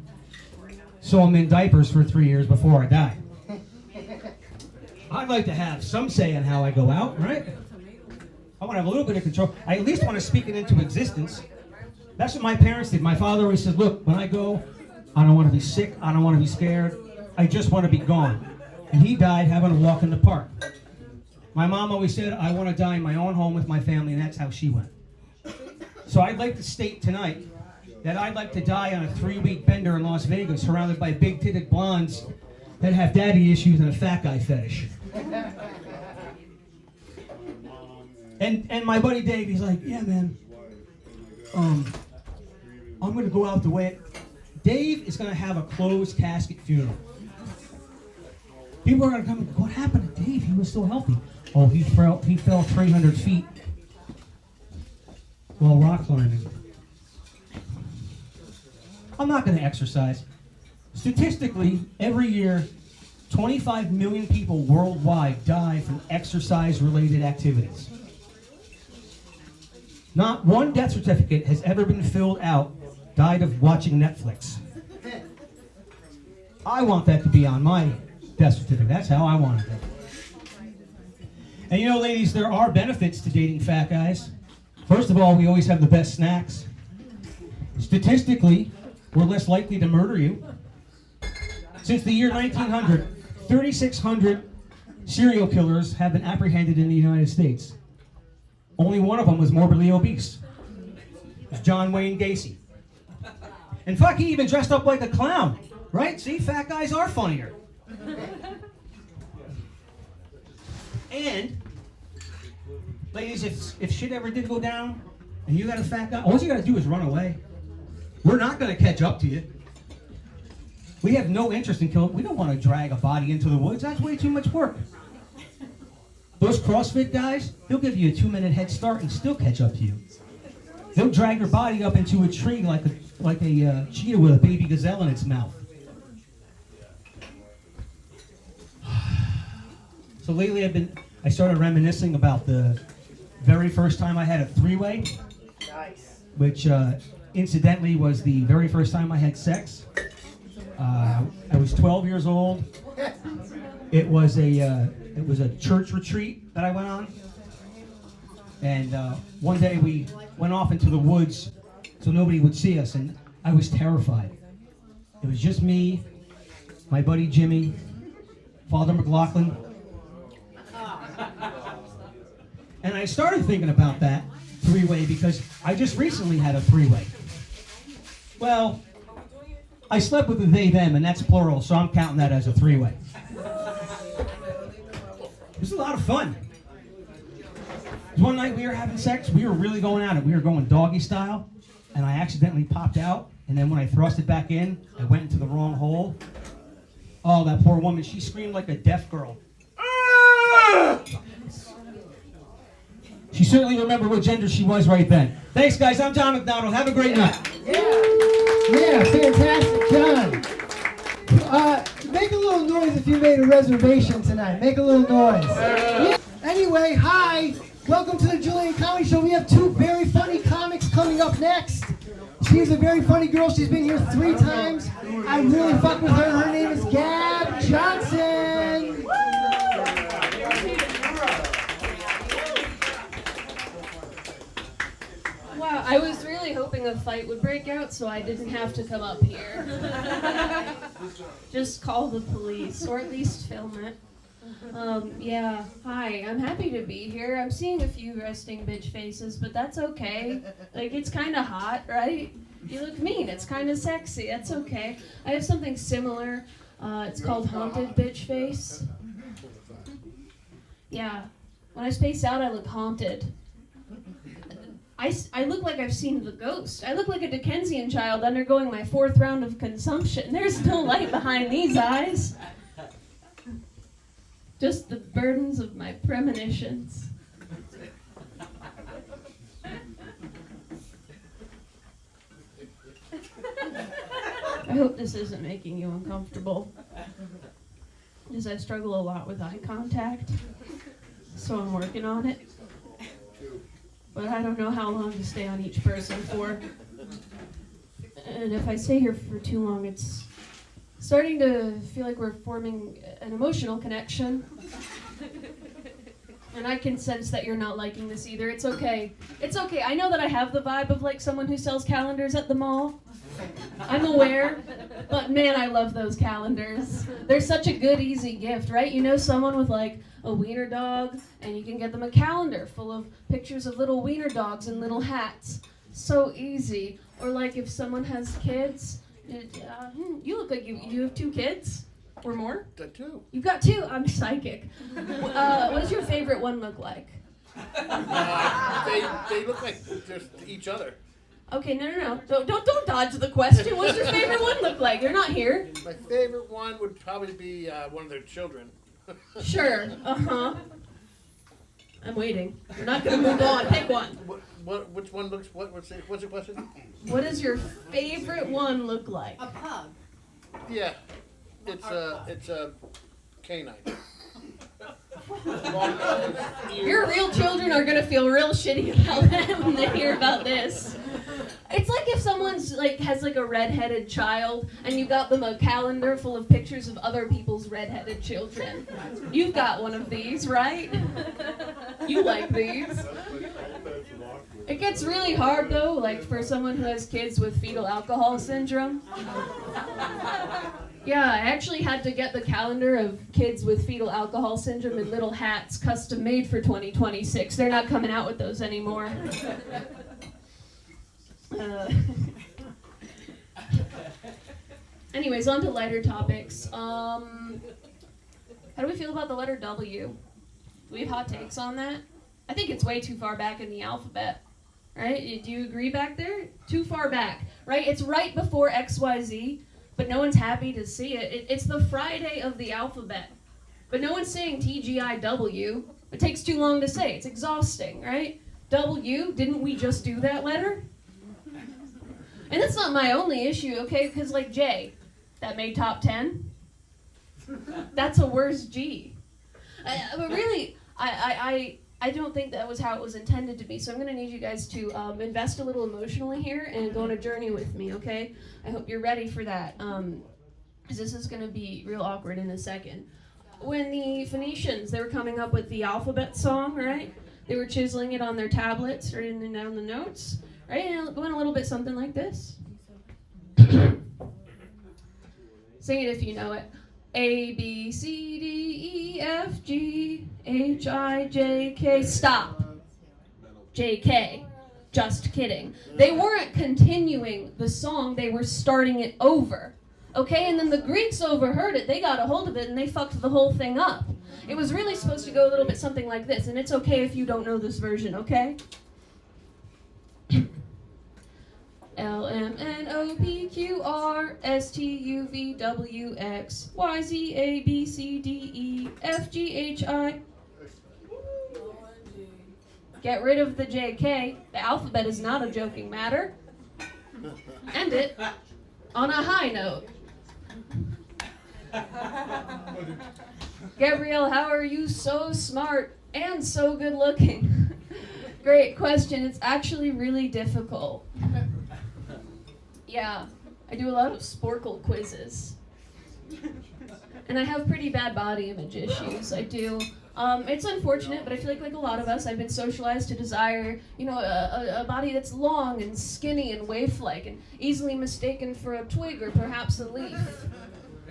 so I'm in diapers for 3 years before I die. I'd like to have some say in how I go out, right? I want to have a little bit of control. I at least want to speak it into existence. That's what my parents did. My father always said, look, when I go, I don't want to be sick, I don't want to be scared, I just want to be gone. And he died having a walk in the park. My mom always said, I want to die in my own home with my family, and that's how she went. So I'd like to state tonight that I'd like to die on a 3-week bender in Las Vegas, surrounded by big-titted blondes that have daddy issues and a fat guy fetish. And my buddy Dave, he's like, yeah, man, I'm going to go out the way. Dave is going to have a closed casket funeral. People are going to come and go, what happened to Dave? He was so healthy. Oh, he fell 300 feet while rock climbing. I'm not going to exercise. Statistically, every year, 25 million people worldwide die from exercise-related activities. Not one death certificate has ever been filled out, died of watching Netflix. I want that to be on my death certificate. That's how I want it. And you know, ladies, there are benefits to dating fat guys. First of all, we always have the best snacks. Statistically, we're less likely to murder you. Since the year 1900, 3,600 serial killers have been apprehended in the United States. Only one of them was morbidly obese. It was John Wayne Gacy. In fact, he even dressed up like a clown, right? See, fat guys are funnier. And, ladies, if shit ever did go down and you got a fat guy, all you got to do is run away. We're not going to catch up to you. We have no interest in killing. We don't want to drag a body into the woods. That's way too much work. Those CrossFit guys, they'll give you a 2-minute head start and still catch up to you. They'll drag your body up into a tree like a cheetah with a baby gazelle in its mouth. So lately I started reminiscing about the very first time I had a 3-way. Nice. Which incidentally was the very first time I had sex. I was 12 years old. It was a church retreat that I went on. And one day we went off into the woods so nobody would see us, and I was terrified. It was just me, my buddy Jimmy, Father McLaughlin. And I started thinking about that 3-way because I just recently had a 3-way. Well, I slept with a they, them, and that's plural, so I'm counting that as a 3-way. It was a lot of fun. One night we were having sex, we were really going at it. We were going doggy style, and I accidentally popped out, and then when I thrust it back in, I went into the wrong hole. Oh, that poor woman, she screamed like a deaf girl. She certainly remembered what gender she was right then. Thanks, guys. I'm John McDonald. Have a great night. Yeah, fantastic, John. Make a little noise if you made a reservation tonight. Make a little noise. Yeah. Anyway, hi. Welcome to the Julian Comedy Show. We have 2 very funny comics coming up next. She's a very funny girl. She's been here 3 times. I really fuck with her. Her name is Gab Johnson. Wow, I was really hoping a fight would break out so I didn't have to come up here. Just call the police, or at least film it. Yeah, hi, I'm happy to be here. I'm seeing a few resting bitch faces, but that's okay. Like, it's kind of hot, right? You look mean, it's kind of sexy, that's okay. I have something similar. It's called haunted bitch face. Yeah, when I space out, I look haunted. I look like I've seen the ghost. I look like a Dickensian child undergoing my 4th round of consumption. There's no light behind these eyes. Just the burdens of my premonitions. I hope this isn't making you uncomfortable, because I struggle a lot with eye contact, so I'm working on it. but I don't know how long to stay on each person for. And if I stay here for too long, it's starting to feel like we're forming an emotional connection. And I can sense that you're not liking this either. It's okay. It's okay. I know that I have the vibe of like someone who sells calendars at the mall. I'm aware, but man, I love those calendars. They're such a good, easy gift, right? You know someone with like a wiener dog, and you can get them a calendar full of pictures of little wiener dogs and little hats. So easy. Or like if someone has kids, you look like you have 2 kids. Or more? Got 2. You've got 2? I'm psychic. What does your favorite one look like? They look like just each other. Okay, no. Don't dodge the question. What does your favorite one look like? You're not here. My favorite one would probably be one of their children. Sure. I'm waiting. We're not gonna move on. Pick one. Which one looks? What's your question? What does your favorite one look like? A pug. Yeah, it's a canine. Your real children are gonna feel real shitty about that when they hear about this. It's like if someone's like has like a redheaded child and you got them a calendar full of pictures of other people's redheaded children. You've got one of these, right? You like these. It gets really hard though, like for someone who has kids with fetal alcohol syndrome. Yeah, I actually had to get the calendar of kids with fetal alcohol syndrome in little hats, custom made for 2026. They're not coming out with those anymore. Anyways, on to lighter topics. How do we feel about the letter W? Do we have hot takes on that? I think it's way too far back in the alphabet. Right? Do you agree back there? Too far back, right? It's right before XYZ, but no one's happy to see it. It's the Friday of the alphabet, but no one's saying TGIW. It takes too long to say. It's exhausting, right? W, didn't we just do that letter? And that's not my only issue, okay? Because like J, that made top 10. That's a worse G. But really, I don't think that was how it was intended to be. So I'm going to need you guys to invest a little emotionally here and go on a journey with me, okay? I hope you're ready for that. Because this is going to be real awkward in a second. When the Phoenicians, they were coming up with the alphabet song, right? They were chiseling it on their tablets, writing down the notes, right? And it went a little bit something like this. Sing it if you know it. A, B, C, D, E, F, G, H, I, J, K. Stop. J, K. Just kidding. They weren't continuing the song, they were starting it over. Okay, and then the Greeks overheard it, they got a hold of it, and they fucked the whole thing up. It was really supposed to go a little bit something like this, and it's okay if you don't know this version, okay? L, M, N, O, P, Q, R, S, T, U, V, W, X, Y, Z, A, B, C, D, E, F, G, H, I. Get rid of the J, K. The alphabet is not a joking matter. End it on a high note. Gabrielle, how are you so smart and so good looking? Great question. It's actually really difficult. Yeah, I do a lot of Sporkle quizzes. And I have pretty bad body image issues. I do. It's unfortunate, but I feel like a lot of us, I've been socialized to desire, a body that's long and skinny and waif-like and easily mistaken for a twig or perhaps a leaf.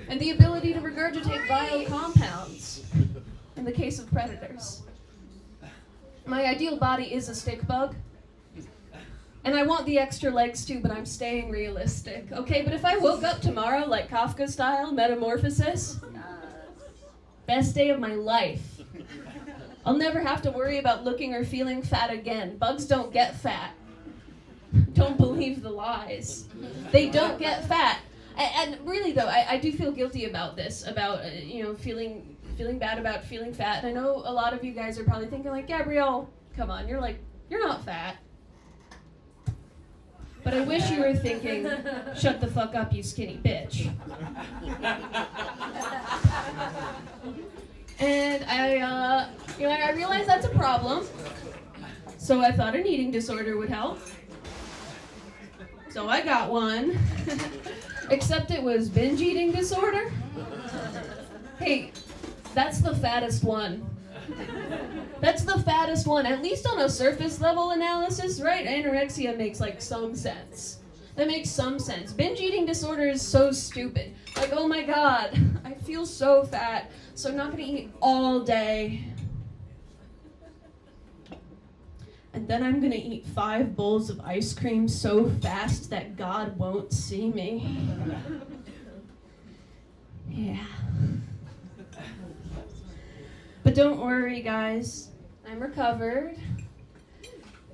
And the ability to regurgitate vile compounds in the case of predators. My ideal body is a stick bug. And I want the extra legs too, but I'm staying realistic. Okay, but if I woke up tomorrow like Kafka style, metamorphosis, best day of my life. I'll never have to worry about looking or feeling fat again. Bugs don't get fat. Don't believe the lies. They don't get fat. And really though, I do feel guilty about this, about, feeling bad about feeling fat. And I know a lot of you guys are probably thinking like, Gabrielle, come on, you're not fat. But I wish you were thinking, shut the fuck up, you skinny bitch. And I realize that's a problem. So I thought an eating disorder would help. So I got one. Except it was binge eating disorder. Hey, that's the fattest one. That's the fattest one, at least on a surface level analysis, right? Anorexia makes like some sense. That makes some sense. Binge eating disorder is so stupid. Like, oh my god, I feel so fat, so I'm not gonna eat all day. And then I'm gonna eat 5 bowls of ice cream so fast that God won't see me. Yeah. But don't worry, guys. I'm recovered.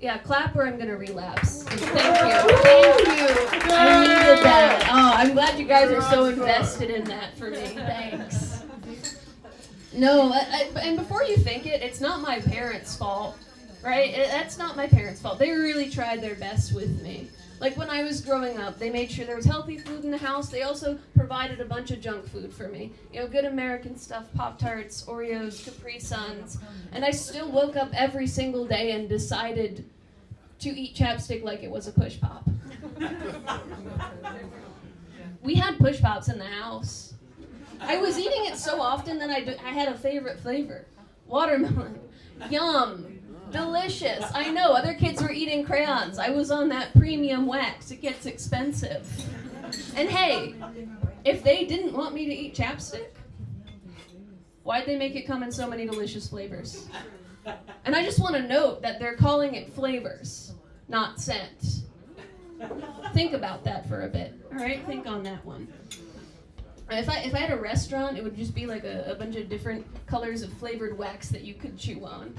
Yeah, clap or I'm gonna relapse. Thank you. Thank you. I needed that. Oh, I'm glad you guys are so invested in that for me. Thanks. No, and before you think it, it's not my parents' fault, right? That's not my parents' fault. They really tried their best with me. Like when I was growing up, they made sure there was healthy food in the house. They also provided a bunch of junk food for me. You know, good American stuff, Pop-Tarts, Oreos, Capri Suns. And I still woke up every single day and decided to eat chapstick like it was a push pop. We had push pops in the house. I was eating it so often that I had a favorite flavor. Watermelon. Yum. Delicious. I know, other kids were eating crayons. I was on that premium wax. It gets expensive. And hey, if they didn't want me to eat chapstick, why'd they make it come in so many delicious flavors? And I just want to note that they're calling it flavors, not scent. Think about that for a bit, all right? Think on that one. If I had a restaurant, it would just be like a bunch of different colors of flavored wax that you could chew on.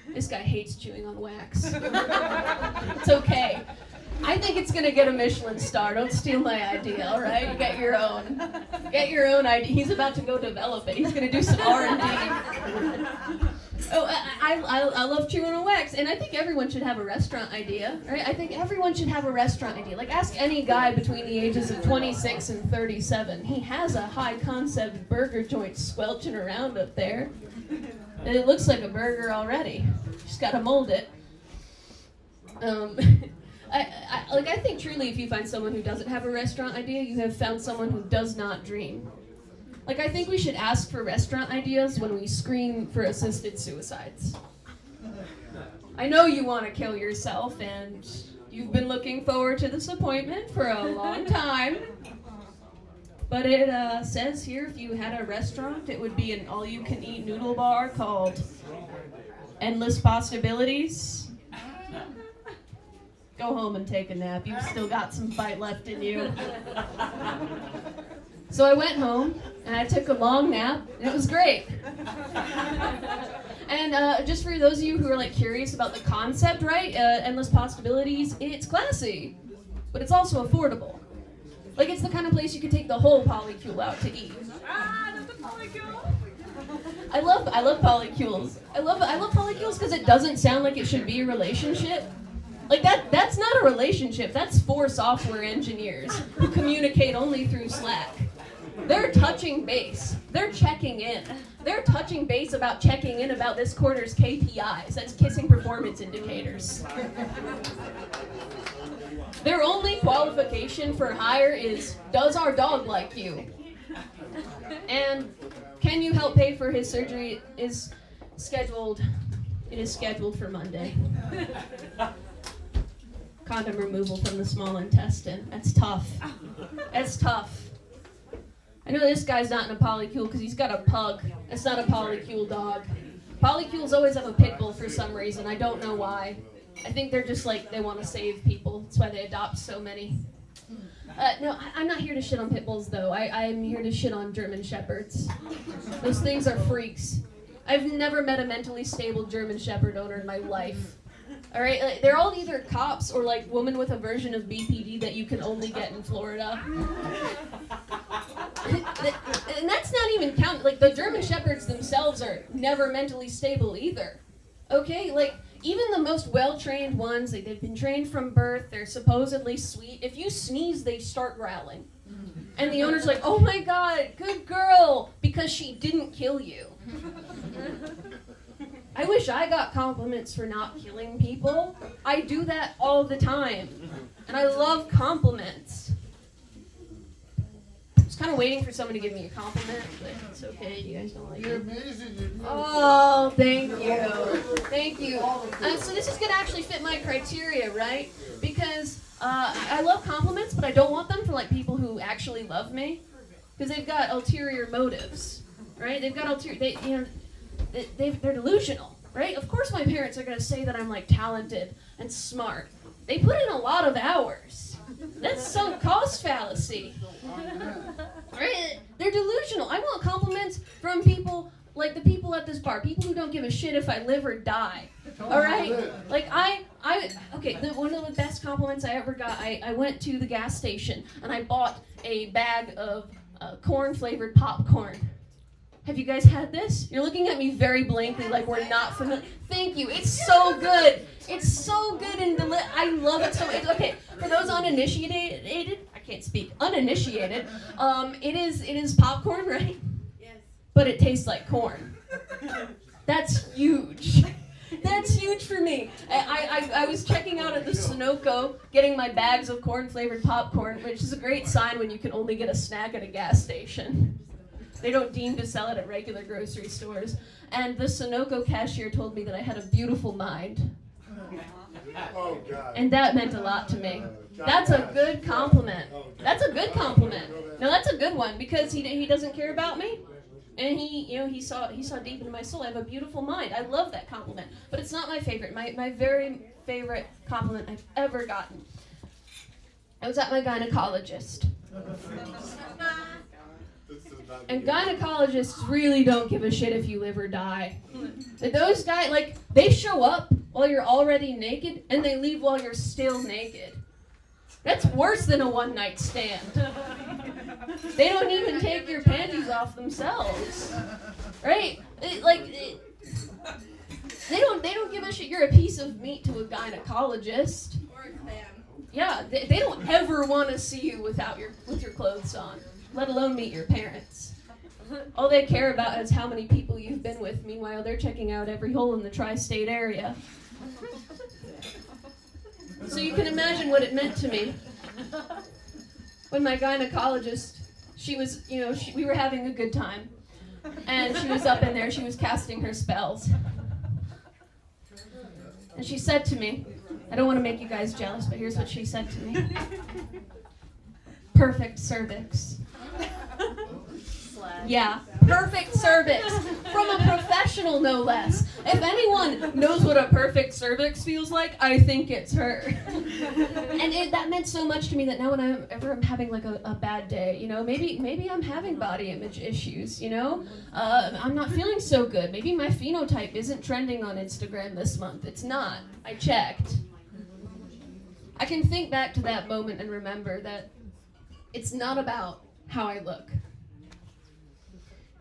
This guy hates chewing on wax. It's okay. I think it's gonna get a Michelin star. Don't steal my idea, all right? Get your own. Get your own idea. He's about to go develop it. He's gonna do some R&D. Oh, I love chewing on wax, and I think everyone should have a restaurant idea, right? I think everyone should have a restaurant idea. Like, ask any guy between the ages of 26 and 37. He has a high-concept burger joint squelching around up there. And it looks like a burger already. Just gotta mold it. I think truly if you find someone who doesn't have a restaurant idea, you have found someone who does not dream. Like, I think we should ask for restaurant ideas when we screen for assisted suicides. I know you want to kill yourself, and you've been looking forward to this appointment for a long time. But it says here if you had a restaurant, it would be an all-you-can-eat noodle bar called Endless Possibilities. Go home and take a nap. You've still got some fight left in you. So I went home, and I took a long nap, and it was great. And just for those of you who are like curious about the concept, right? Endless Possibilities, it's classy, but it's also affordable. Like, it's the kind of place you could take the whole polycule out to eat. That's a polycule. I love polycules. I love polycules because it doesn't sound like it should be a relationship. Like that's not a relationship. That's 4 software engineers who communicate only through Slack. They're touching base. They're checking in. They're touching base about checking in about this quarter's KPIs. That's kissing performance indicators. Their only qualification for hire is, does our dog like you? And can you help pay for his surgery? It is scheduled for Monday. Condom removal from the small intestine. That's tough. That's tough. I know this guy's not in a polycule because he's got a pug. That's not a polycule dog. Polycules always have a pit bull for some reason. I don't know why. I think they're just like, they want to save people. That's why they adopt so many. No, I'm not here to shit on pit bulls, though. I'm here to shit on German shepherds. Those things are freaks. I've never met a mentally stable German shepherd owner in my life. All right, like, they're all either cops or like women with a version of BPD that you can only get in Florida. And that's not even count. Like, the German shepherds themselves are never mentally stable either. Okay, like, even the most well-trained ones, like, they've been trained from birth, they're supposedly sweet. If you sneeze, they start growling. And the owner's like, oh my god, good girl, because she didn't kill you. I wish I got compliments for not killing people. I do that all the time. And I love compliments. I was kind of waiting for someone to give me a compliment, but it's okay. You guys don't like You're it. amazing. You're beautiful. Oh, thank you. Thank you. So this is going to actually fit my criteria, right? Because I love compliments, but I don't want them for like people who actually love me. Because they've got ulterior motives, right? They've got they're delusional, right? Of course my parents are going to say that I'm like talented and smart. They put in a lot of hours. That's sunk cost fallacy. Right? They're delusional. I want compliments from people like the people at this bar, people who don't give a shit if I live or die. All right? Like one of the best compliments I ever got, I went to the gas station and I bought a bag of corn-flavored popcorn. Have you guys had this? You're looking at me very blankly like we're not familiar. Thank you. It's so good. It's so good and I love it so much. Okay, for those uninitiated, I can't speak, uninitiated, it is popcorn, right? Yes. But it tastes like corn. That's huge. That's huge for me. I was checking out at the Sunoco, getting my bags of corn-flavored popcorn, which is a great sign when you can only get a snack at a gas station. They don't deem to sell it at regular grocery stores. And the Sunoco cashier told me that I had a beautiful mind. Oh, God. And that meant a lot to me. That's a good compliment. That's a good compliment. No, that's a good one because he doesn't care about me. And he saw deep into my soul. I have a beautiful mind. I love that compliment. But it's not my favorite. My very favorite compliment I've ever gotten. I was at my gynecologist. And gynecologists really don't give a shit if you live or die. Those guys, like, they show up while you're already naked, and they leave while you're still naked. That's worse than a one-night stand. They don't even take your panties off themselves, right? They don't give a shit. You're a piece of meat to a gynecologist. Or a clam. Yeah, they don't ever want to see you with your clothes on, let alone meet your parents. All they care about is how many people you've been with. Meanwhile, they're checking out every hole in the tri-state area. So you can imagine what it meant to me when my gynecologist, we were having a good time, and she was up in there, she was casting her spells. And she said to me, I don't want to make you guys jealous, but here's what she said to me. Perfect cervix. Yeah, perfect cervix. From a professional, no less. If anyone knows what a perfect cervix feels like, I think it's her. And that meant so much to me that now when I'm having like a bad day, maybe I'm having body image issues, I'm not feeling so good. Maybe my phenotype isn't trending on Instagram this month. It's not. I checked. I can think back to that moment and remember that it's not about how I look.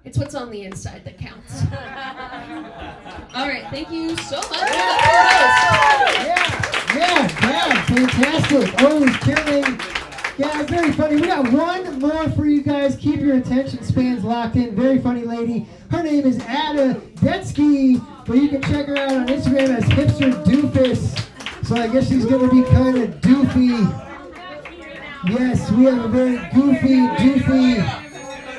It's what's on the inside that counts. All right, thank you so much. Yeah, fantastic. Always killing. Yeah, very funny. We got one more for you guys. Keep your attention spans locked in. Very funny lady. Her name is Ada Detsky, but you can check her out on Instagram as Hipster Doofus. So I guess she's going to be kind of doofy. Yes, we have a very doofy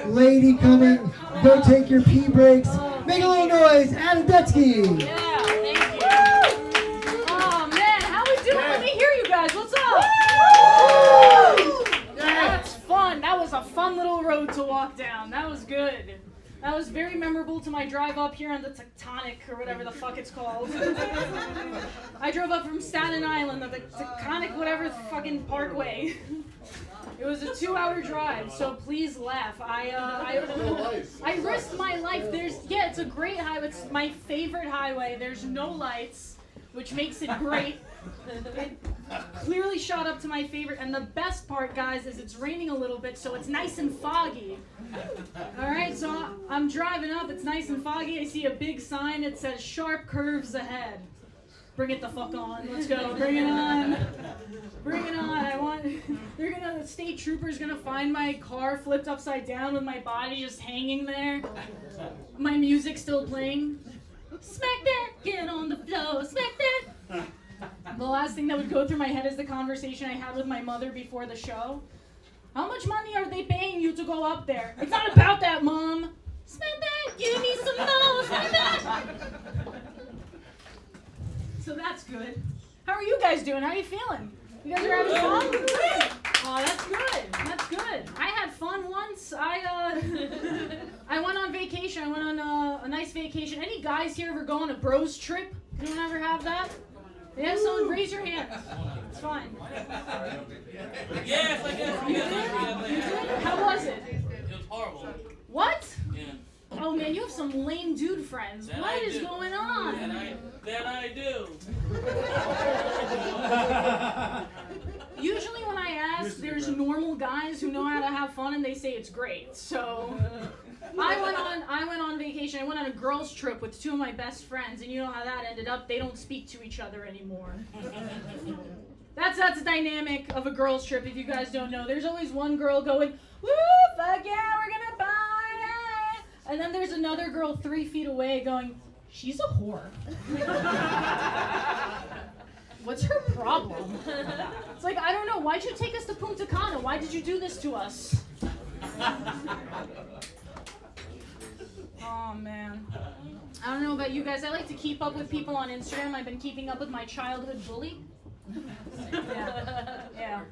lady coming. Go take your pee breaks. Make a little noise. Ada Detsky. Yeah, thank you. Oh, man, how we doing? Let me hear you guys. What's up? That's fun. That was a fun little road to walk down. That was good. That was very memorable to my drive up here on the Tectonic, or whatever the fuck it's called. I drove up from Staten Island, the Tectonic whatever fucking parkway. It was a 2-hour drive, so please laugh. I risked my life. It's a great highway. It's my favorite highway. There's no lights, which makes it great. It clearly shot up to my favorite. And the best part, guys, is it's raining a little bit, so it's nice and foggy. All right, so I'm driving up. It's nice and foggy. I see a big sign. It says "Sharp curves ahead." Bring it the fuck on. Let's go. Bring it on. Bring it on. The state trooper's gonna find my car flipped upside down with my body just hanging there. My music still playing. Smack that, get on the floor, smack that. The last thing that would go through my head is the conversation I had with my mother before the show. How much money are they paying you to go up there? It's not about that, Mom. Smack that, give me some more, smack that. So that's good. How are you guys doing? How are you feeling? You guys are having fun? Oh, that's good. That's good. I had fun once. I went on vacation. I went on a nice vacation. Any guys here ever go on a bros trip? Anyone ever have that? Yeah, someone raise your hand. It's fine. Yes, I guess. You did? How was it? It was horrible. What? Yeah. Oh man, you have some lame dude friends. That What I is do. going on? That I do. Usually when I ask, there's normal guys who know how to have fun and they say it's great. So I went on vacation. I went on a girls trip with two of my best friends, and you know how that ended up. They don't speak to each other anymore. That's the dynamic of a girls trip. If you guys don't know, there's always one girl going, "Woo, fuck yeah, we're gonna party," and then there's another girl 3 feet away going, "She's a whore." What's her problem? It's like, I don't know. Why'd you take us to Punta Cana? Why did you do this to us? Oh, man. I don't know about you guys. I like to keep up with people on Instagram. I've been keeping up with my childhood bully. Yeah.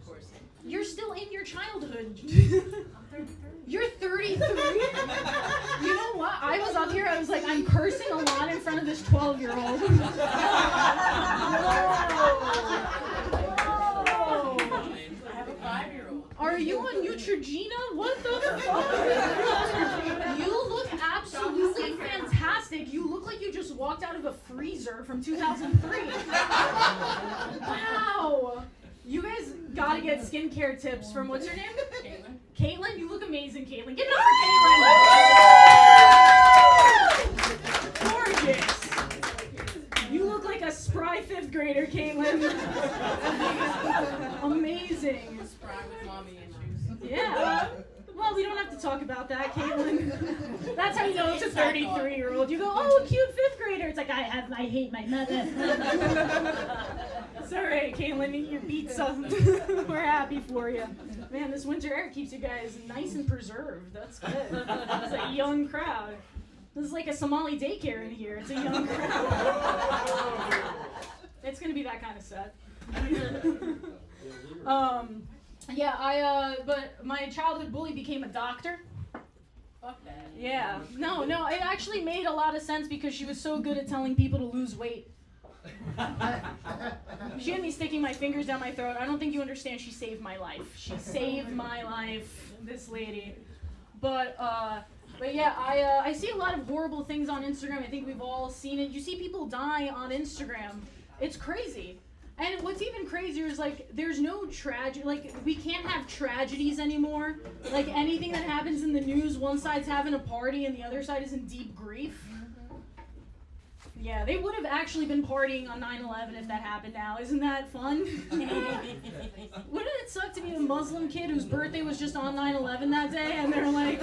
You're still in your childhood. You're 33? You know what? I was up here, I was like, I'm cursing a lot in front of this 12-year-old. Whoa. I have a 5-year-old. Are you on Neutrogena? What the fuck? You look absolutely fantastic. You look like you just walked out of a freezer from 2003. Wow. You guys gotta get skincare tips from, what's your name? Caitlin. Caitlin, you look amazing, Caitlin. Give it up for Caitlin. Gorgeous. You look like a spry 5th grader, Caitlin. Amazing. Spry with mommy issues. Yeah. Well, we don't have to talk about that, Caitlin. That's how you know it's a 33-year-old. You go, oh, a cute 5th grader. It's like, I hate my mother. It's all right, Caitlin. Eat your pizza. We're happy for you. Man, this winter air keeps you guys nice and preserved. That's good. It's a young crowd. This is like a Somali daycare in here. It's a young crowd. It's going to be that kind of set. Yeah, but my childhood bully became a doctor. Fuck that. Yeah. No, it actually made a lot of sense because she was so good at telling people to lose weight. She had me sticking my fingers down my throat. I don't think you understand. She saved my life. She saved my life, this lady. But yeah, I see a lot of horrible things on Instagram. I think we've all seen it. You see people die on Instagram. It's crazy. And what's even crazier is, like, there's no tragedy. Like, we can't have tragedies anymore. Like, anything that happens in the news, one side's having a party and the other side is in deep grief. Yeah, they would have actually been partying on 9/11 if that happened now. Isn't that fun? Wouldn't it suck to be a Muslim kid whose birthday was just on 9/11 that day, and they're like,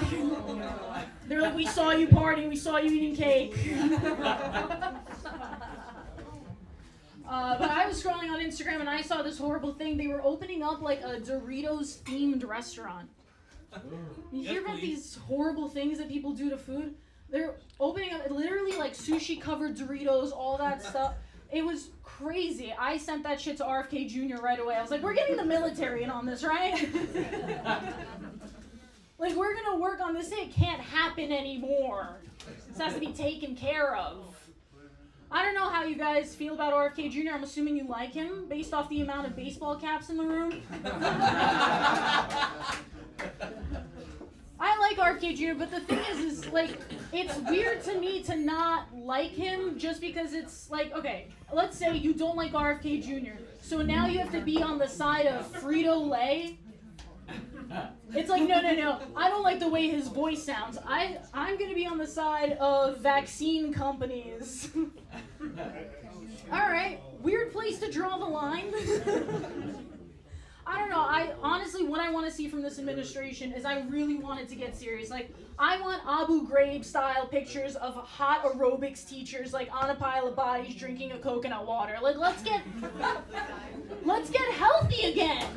we saw you partying, we saw you eating cake. But I was scrolling on Instagram and I saw this horrible thing. They were opening up like a Doritos themed restaurant. You hear about these horrible things that people do to food? They're opening up literally like sushi covered Doritos, all that stuff. It was crazy. I sent that shit to RFK Jr. right away. I was like, we're getting the military in on this, right? Like, we're gonna work on this. It can't happen anymore. This has to be taken care of. I don't know how you guys feel about RFK Jr. I'm assuming you like him based off the amount of baseball caps in the room. I like RFK Jr., but the thing is like, it's weird to me to not like him just because it's like, okay, let's say you don't like RFK Jr., so now you have to be on the side of Frito-Lay. It's like, no, I don't like the way his voice sounds. I'm going to be on the side of vaccine companies. All right, weird place to draw the line. I don't know. I honestly, what I want to see from this administration is I really want it to get serious. Like, I want Abu Ghraib style pictures of hot aerobics teachers like on a pile of bodies drinking a coconut water. Like, let's get healthy again.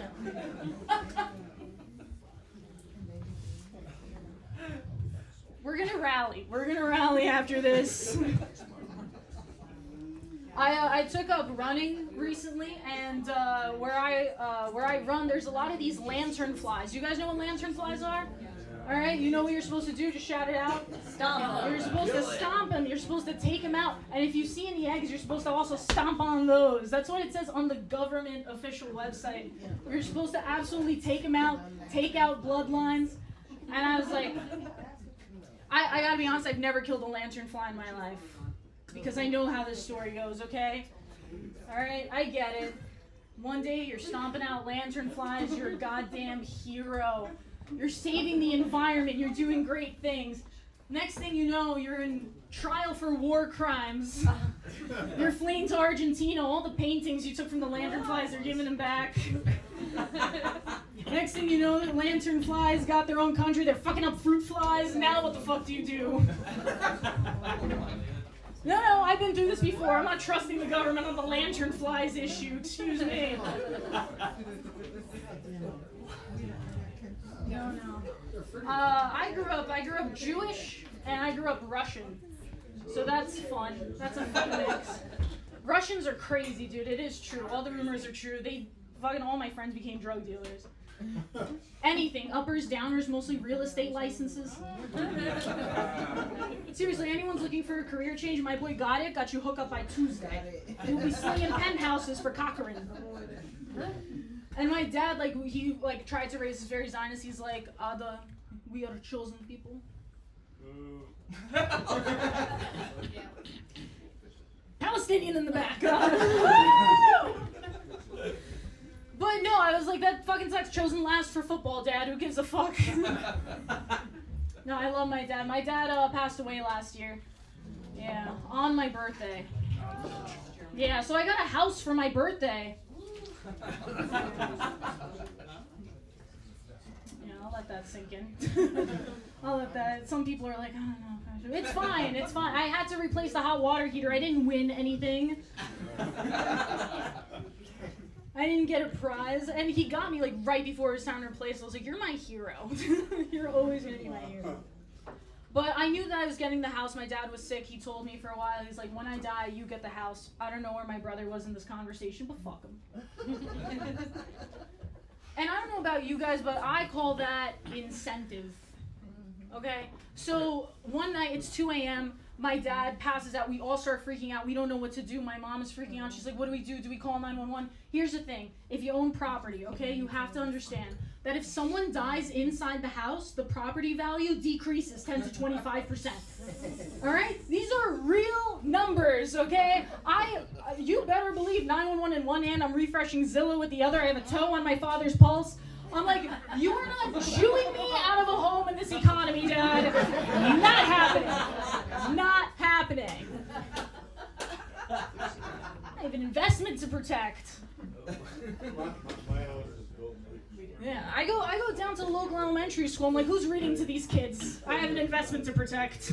We're gonna rally. We're gonna rally after this. I took up running recently, and where I run, there's a lot of these lantern flies. You guys know what lantern flies are? All right, you know what you're supposed to do? Just shout it out. Stomp them. You're supposed to stomp them. You're supposed to take them out. And if you see any eggs, you're supposed to also stomp on those. That's what it says on the government official website. You're supposed to absolutely take them out, take out bloodlines. And I was like, I gotta be honest, I've never killed a lantern fly in my life. Because I know how this story goes, okay? Alright, I get it. One day you're stomping out lantern flies, you're a goddamn hero. You're saving the environment, you're doing great things. Next thing you know, you're in trial for war crimes. You're fleeing to Argentina, all the paintings you took from the lantern flies, they're giving them back. Next thing you know, the lantern flies got their own country, they're fucking up fruit flies, now what the fuck do you do? No, I've been through this before. I'm not trusting the government on the lantern flies issue. Excuse me. No. I grew up Jewish, and I grew up Russian. So that's fun. That's a fun mix. Russians are crazy, dude. It is true. All the rumors are true. All my friends became drug dealers. Anything, uppers, downers, mostly real estate licenses. Seriously, anyone's looking for a career change, my boy got it. Got you hooked up by Tuesday. You'll be slinging penthouses for Cochrane. And my dad, he tried to raise us very Zionist. He's like, we are chosen people. Palestinian in the back. But no, I was like, that fucking sucks. Chosen last for football, Dad. Who gives a fuck? No, I love my dad. My dad passed away last year. Yeah, on my birthday. Yeah, so I got a house for my birthday. Yeah, I'll let that sink in. I'll let that. Some people are like, I don't know. It's fine. It's fine. I had to replace the hot water heater. I didn't win anything. I didn't get a prize, and he got me right before it was time to replace. I was like, "You're my hero. You're always gonna be my hero." But I knew that I was getting the house. My dad was sick. He told me for a while. He's like, "When I die, you get the house." I don't know where my brother was in this conversation, but fuck him. And I don't know about you guys, but I call that incentive. Okay? So one night, it's 2 a.m., my dad passes out. We all start freaking out. We don't know what to do. My mom is freaking out. She's like, what do we do? Do we call 911? Here's the thing. If you own property, okay, you have to understand that if someone dies inside the house, the property value decreases 10 to 25%. All right? These are real numbers, okay? You better believe 911 in one hand. I'm refreshing Zillow with the other. I have a toe on my father's pulse. I'm like, you are not shooing me out of a home in this economy, Dad. Not happening. Not happening. I have an investment to protect. Yeah, I go down to the local elementary school. I'm like, who's reading to these kids? I have an investment to protect.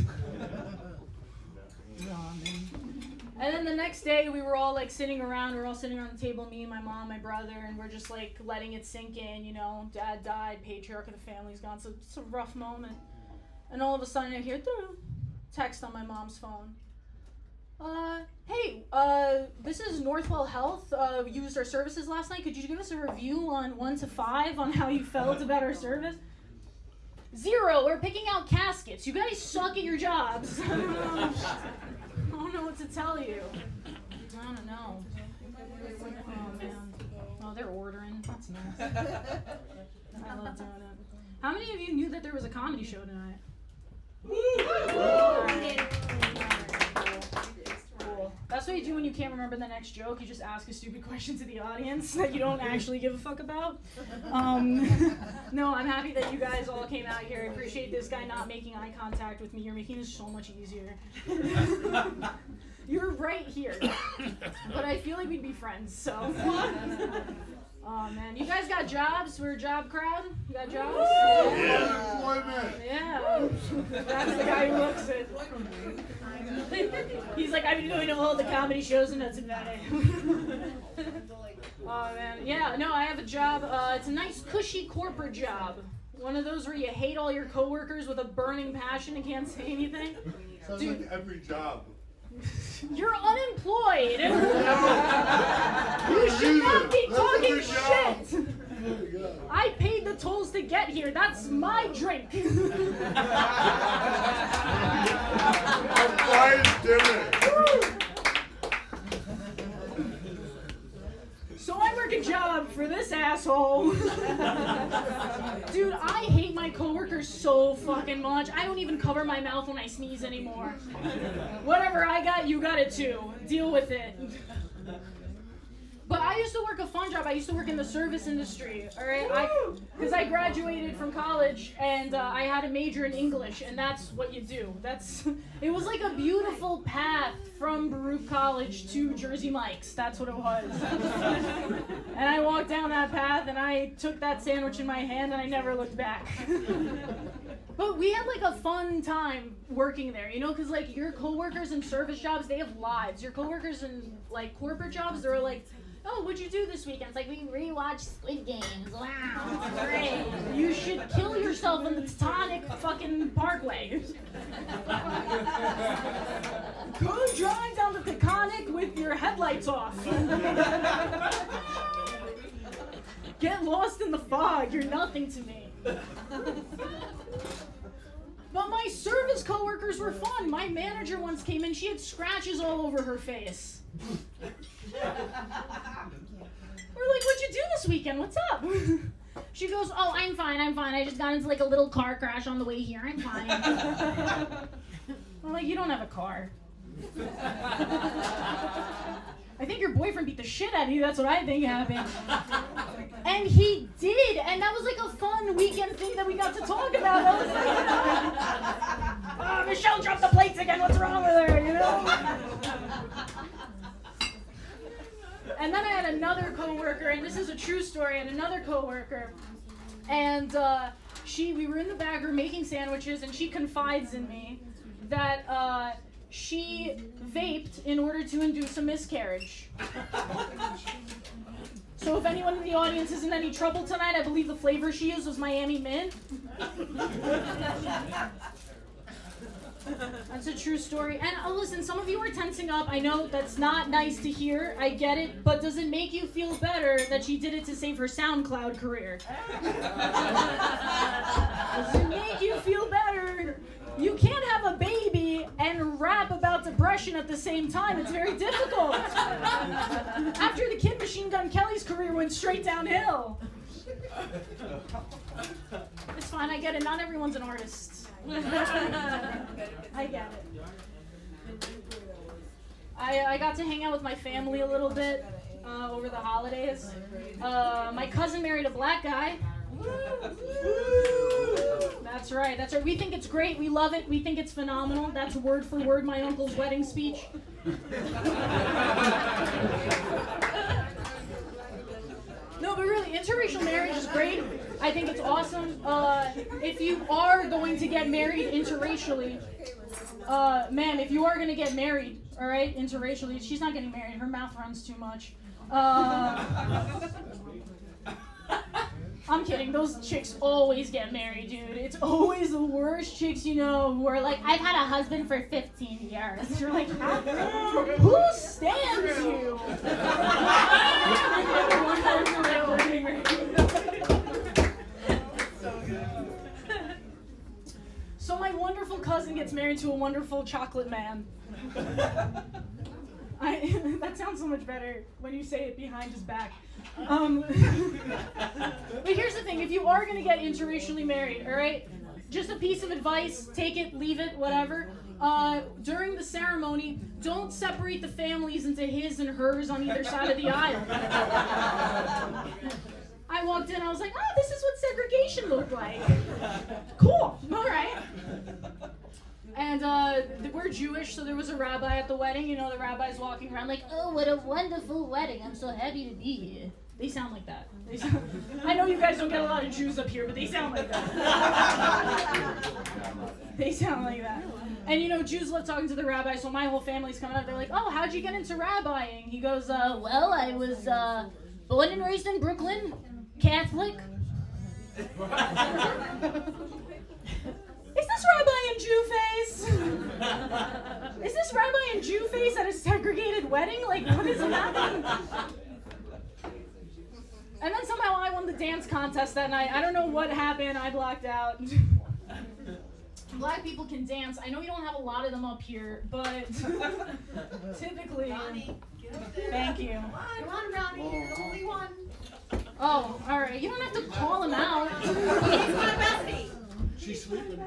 And then the next day, we were all sitting around. We were all sitting around the table, me, my mom, my brother, and we're just letting it sink in. You know, Dad died, patriarch of the family's gone. So it's a rough moment. And all of a sudden, I hear text on my mom's phone. Hey, this is Northwell Health. Used our services last night. Could you give us a review on 1 to 5 on how you felt about our service? 0. We're picking out caskets. You guys suck at your jobs. I don't know what to tell you. I don't know. Oh, man. Oh, they're ordering. That's nice. I love doing it. How many of you knew that there was a comedy show tonight? Cool. That's what you do when you can't remember the next joke. You just ask a stupid question to the audience that you don't actually give a fuck about. No, I'm happy that you guys all came out here. I appreciate this guy not making eye contact with me. You're making this so much easier. You're right here. But I feel like we'd be friends, so. Oh man, you guys got jobs? We're a job crowd. You got jobs? Yeah. Employment. Yeah. That's the guy who looks it. He's like, I've been doing all the comedy shows and that's about it. Oh man, yeah. No, I have a job. It's a nice, cushy corporate job. One of those where you hate all your coworkers with a burning passion and can't say anything. Sounds Dude. like every job. You're unemployed. You should not be talking shit. I paid the tolls to get here. That's my drink. Why is different? So I work a job for this asshole. Dude, I hate my coworkers so fucking much. I don't even cover my mouth when I sneeze anymore. Whatever I got, you got it too. Deal with it. But I used to work a fun job. I used to work in the service industry, all right? Because I graduated from college and I had a major in English, and that's what you do. It was like a beautiful path from Baruch College to Jersey Mike's. That's what it was. And I walked down that path, and I took that sandwich in my hand, and I never looked back. But we had like a fun time working there, you know, because like your coworkers in service jobs, they have lives. Your coworkers in like corporate jobs, they're like, oh, what'd you do this weekend? It's like, we rewatched Squid Games. Wow, great. You should kill yourself in the Titanic fucking Parkway. Go drive down the Titanic with your headlights off. Get lost in the fog. You're nothing to me. But my service coworkers were fun. My manager once came in. She had scratches all over her face. We're like, what'd you do this weekend? What's up? She goes, oh, I'm fine. I just got into like a little car crash on the way here. I'm fine. I'm like, you don't have a car. I think your boyfriend beat the shit out of you. That's what I think happened. And he did. And that was like a fun weekend thing that we got to talk about. I was like, oh, Michelle dropped the plates again. What's wrong with her? You know? And then I had another coworker, and this is a true story, and another coworker, and we were in the back room making sandwiches, and she confides in me that she vaped in order to induce a miscarriage. So if anyone in the audience is in any trouble tonight, I believe the flavor she used was Miami Mint. That's a true story. And listen, some of you are tensing up. I know that's not nice to hear. I get it. But does it make you feel better that she did it to save her SoundCloud career? Does it make you feel better? You can't have a baby and rap about depression at the same time. It's very difficult. After the Kid Machine Gun Kelly's career went straight downhill. It's fine. I get it. Not everyone's an artist. I get it. I got to hang out with my family a little bit over the holidays. My cousin married a black guy. That's right. We think it's great. We love it. We think it's phenomenal. That's word for word my uncle's wedding speech. No, but really, interracial marriage is great. I think it's awesome. If you are going to get married interracially, ma'am, if you are going to get married, all right, interracially, she's not getting married. Her mouth runs too much. I'm kidding. Those chicks always get married, dude. It's always the worst chicks you know who are like, I've had a husband for 15 years. You're like, who stands you? So my wonderful cousin gets married to a wonderful chocolate man. That sounds so much better when you say it behind his back. But here's the thing, if you are going to get interracially married, all right, just a piece of advice, take it, leave it, whatever. During the ceremony, don't separate the families into his and hers on either side of the aisle. I walked in, I was like, oh, this is what segregation looked like. Cool, all right. And we're were Jewish, so there was a rabbi at the wedding. You know, the rabbi's walking around like, oh, what a wonderful wedding. I'm so happy to be here. They sound like that. I know you guys don't get a lot of Jews up here, but they sound like that. They sound like that. And you know, Jews love talking to the rabbi, so my whole family's coming up. They're like, oh, how'd you get into rabbiing? He goes, well, I was born and raised in Brooklyn, Catholic. Is this rabbi in Jew face? Is this rabbi in Jew face at a segregated wedding? Like, what is happening? And then somehow I won the dance contest that night. I don't know what happened. I blacked out. Black people can dance. I know you don't have a lot of them up here, but typically. Ronnie, get up there. Thank you. Come on, Ronnie, you're the only one. Oh, all right. You don't have to call him out. He's my bestie. She's sleeping.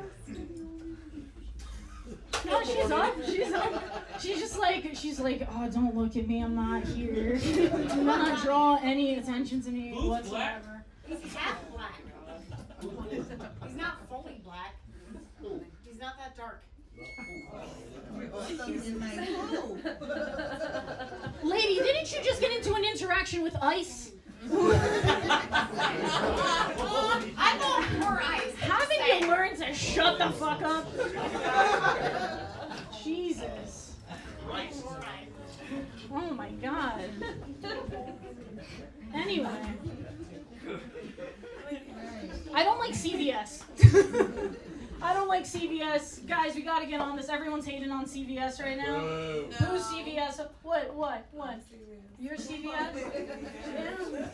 No, she's up. She's up. She's like, oh, don't look at me. I'm not here. Do not draw any attention to me whatsoever. He's half black. He's not fully black. He's not that dark. Lady, didn't you just get into an interaction with ice? I want more ice. Haven't you learned to shut the fuck up? Jesus. Oh my god. Anyway. I don't like CVS. I don't like CVS. Guys, we gotta get on this. Everyone's hating on CVS right now. Whoa. Who's CVS? What? You're CVS? Yeah.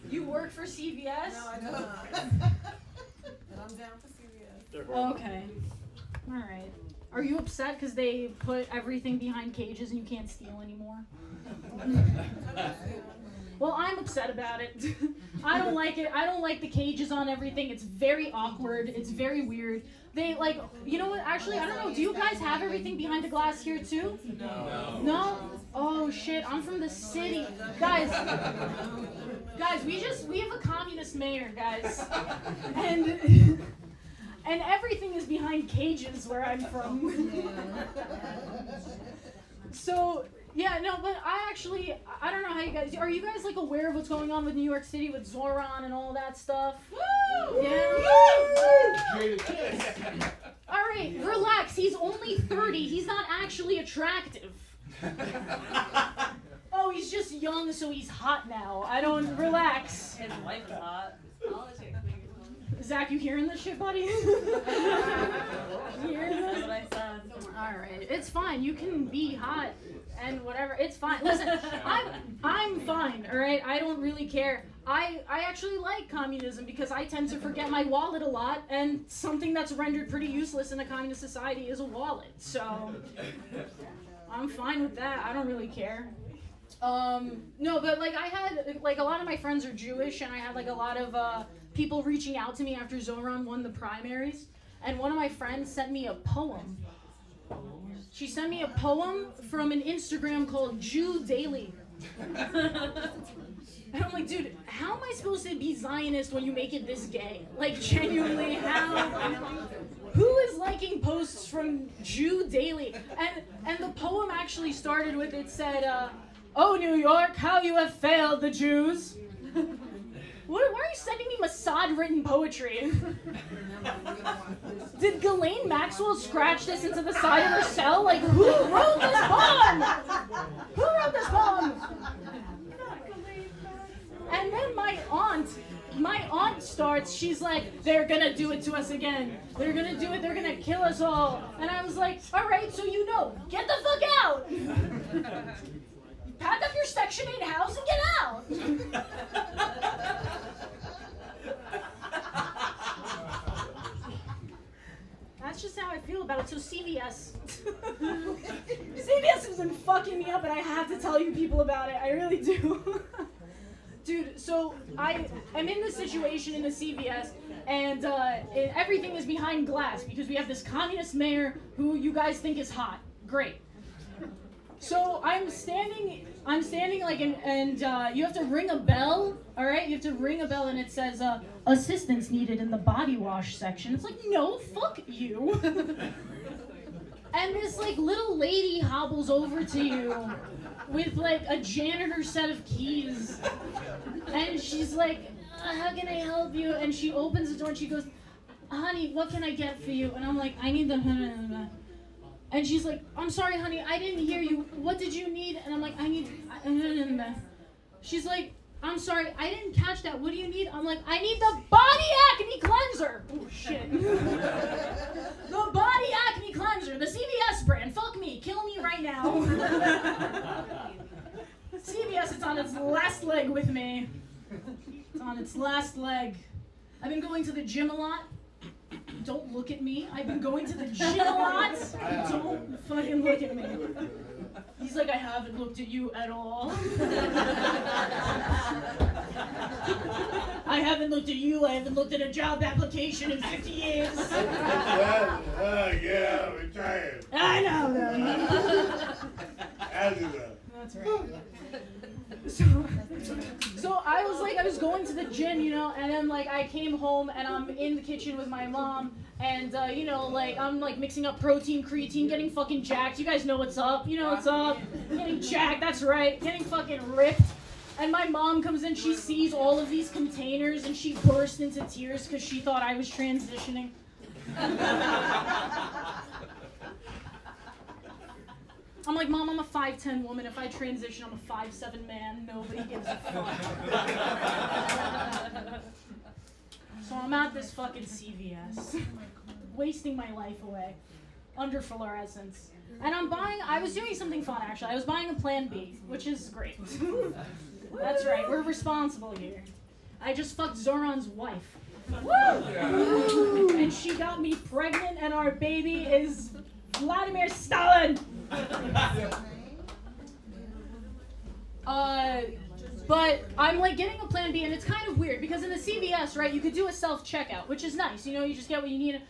You work for CVS? No, I don't. And I'm down for CVS. Okay. Alright. Are you upset because they put everything behind cages and you can't steal anymore? Well, I'm upset about it. I don't like it. I don't like the cages on everything. It's very awkward. It's very weird. They like, you know what? Actually, I don't know. Do you guys have everything behind the glass here too? No. No? Oh shit! I'm from the city, guys. Guys, we have a communist mayor, guys, and everything is behind cages where I'm from. So. Yeah, no, but I don't know how you guys, are you guys like aware of what's going on with New York City with Zoran and all that stuff? Woo! Yeah. Alright, relax, he's only 30, he's not actually attractive. Oh, he's just young, so he's hot now. Relax. His wife is hot. Zach, you hearing this shit, buddy? You hearing this? That's what I said. Alright, it's fine, you can be hot. And whatever, it's fine. Listen, I'm fine, all right? I don't really care. I actually like communism because I tend to forget my wallet a lot, and something that's rendered pretty useless in a communist society is a wallet. So I'm fine with that. I don't really care. No, but like I had like a lot of my friends are Jewish, and I had like a lot of people reaching out to me after Zoran won the primaries, and one of my friends sent me a poem. She sent me a poem from an Instagram called Jew Daily. And I'm like, dude, how am I supposed to be Zionist when you make it this gay? Like, genuinely, how? Who is liking posts from Jew Daily? And the poem actually started with, it said, oh, New York, how you have failed the Jews. Why are you sending me Mossad-written poetry? Did Ghislaine Maxwell scratch this into the side of her cell? Like, who wrote this poem? Who wrote this poem? And then my aunt starts, she's like, they're gonna do it to us again. They're gonna do it, they're gonna kill us all. And I was like, all right, so you know, get the fuck out. Pack up your Section 8 house and get out. That's just how I feel about it. So CVS. CVS has been fucking me up, and I have to tell you people about it. I really do. Dude, so I'm in this situation in the CVS, and everything is behind glass because we have this communist mayor who you guys think is hot. Great. So I'm standing like, and you have to ring a bell, all right? You have to ring a bell, and it says, assistance needed in the body wash section. It's like, no, fuck you. And this like little lady hobbles over to you with like a janitor set of keys. And she's like, how can I help you? And she opens the door and she goes, honey, what can I get for you? And I'm like, I need the... And she's like, I'm sorry, honey, I didn't hear you. What did you need? And I'm like, I need... She's like, I'm sorry, I didn't catch that. What do you need? I'm like, I need the Body Acne Cleanser. Oh, shit. The Body Acne Cleanser, the CVS brand. Fuck me, kill me right now. CVS, it's on its last leg with me. It's on its last leg. I've been going to the gym a lot. Don't look at me. I've been going to the gym a lot. Don't fucking look at me. He's like, I haven't looked at you at all. I haven't looked at you. I haven't looked at a job application in 50 years. Yeah, retired. I know. That's right. So I was going to the gym, you know, and then like I came home and I'm in the kitchen with my mom, and you know, like I'm like mixing up protein, creatine, getting fucking jacked. You guys know what's up. You know what's up. Getting jacked. That's right. Getting fucking ripped. And my mom comes in. She sees all of these containers and she burst into tears because she thought I was transitioning. I'm like, Mom, I'm a 5'10" woman. If I transition, I'm a 5'7" man. Nobody gives a fuck. So I'm at this fucking CVS, wasting my life away, under fluorescence. And I was doing something fun actually. I was buying a Plan B, which is great. That's right, we're responsible here. I just fucked Zoran's wife. Woo! And she got me pregnant, and our baby is Vladimir Stalin. But I'm like getting a Plan B, and it's kind of weird because in the CVS, right, you could do a self-checkout, which is nice. You know, you just get what you need.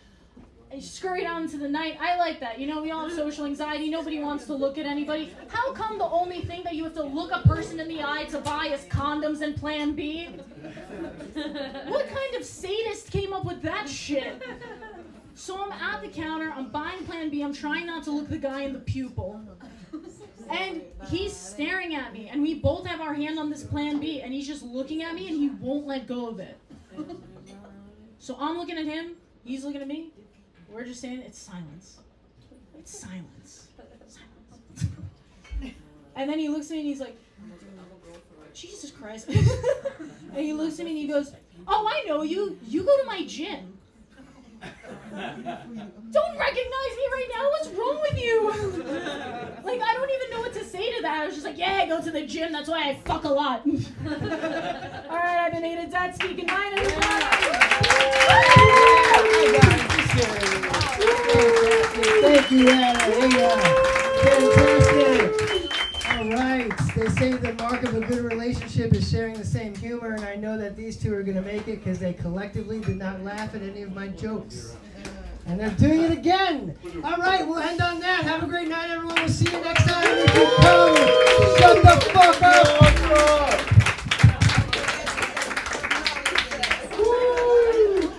And you scurry down into the night. I like that. You know, we all have social anxiety. Nobody wants to look at anybody. How come the only thing that you have to look a person in the eye to buy is condoms and Plan B? What kind of sadist came up with that shit? So I'm at the counter, I'm buying Plan B, I'm trying not to look the guy in the pupil. And he's staring at me, and we both have our hand on this Plan B, and he's just looking at me, and he won't let go of it. So I'm looking at him, he's looking at me, we're just saying, it's silence. It's silence. Silence. And then he looks at me, and he's like, Jesus Christ. And he looks at me, and he goes, oh, I know you. You go to my gym. Don't recognize me right now. What's wrong with you? Like, I don't even know what to say to that. I was just like, yeah, I go to the gym. That's why I fuck a lot. All right, I've been Ada Dad speaking. Mine is Thank you, Anna. Fantastic. All right. They say the mark of a good relationship is sharing the same humor, and I know that these two are going to make it because they collectively did not laugh at any of my jokes. And they're doing it again. All right, we'll end on that. Have a great night, everyone. We'll see you next time. If you come, shut the fuck up. Woo!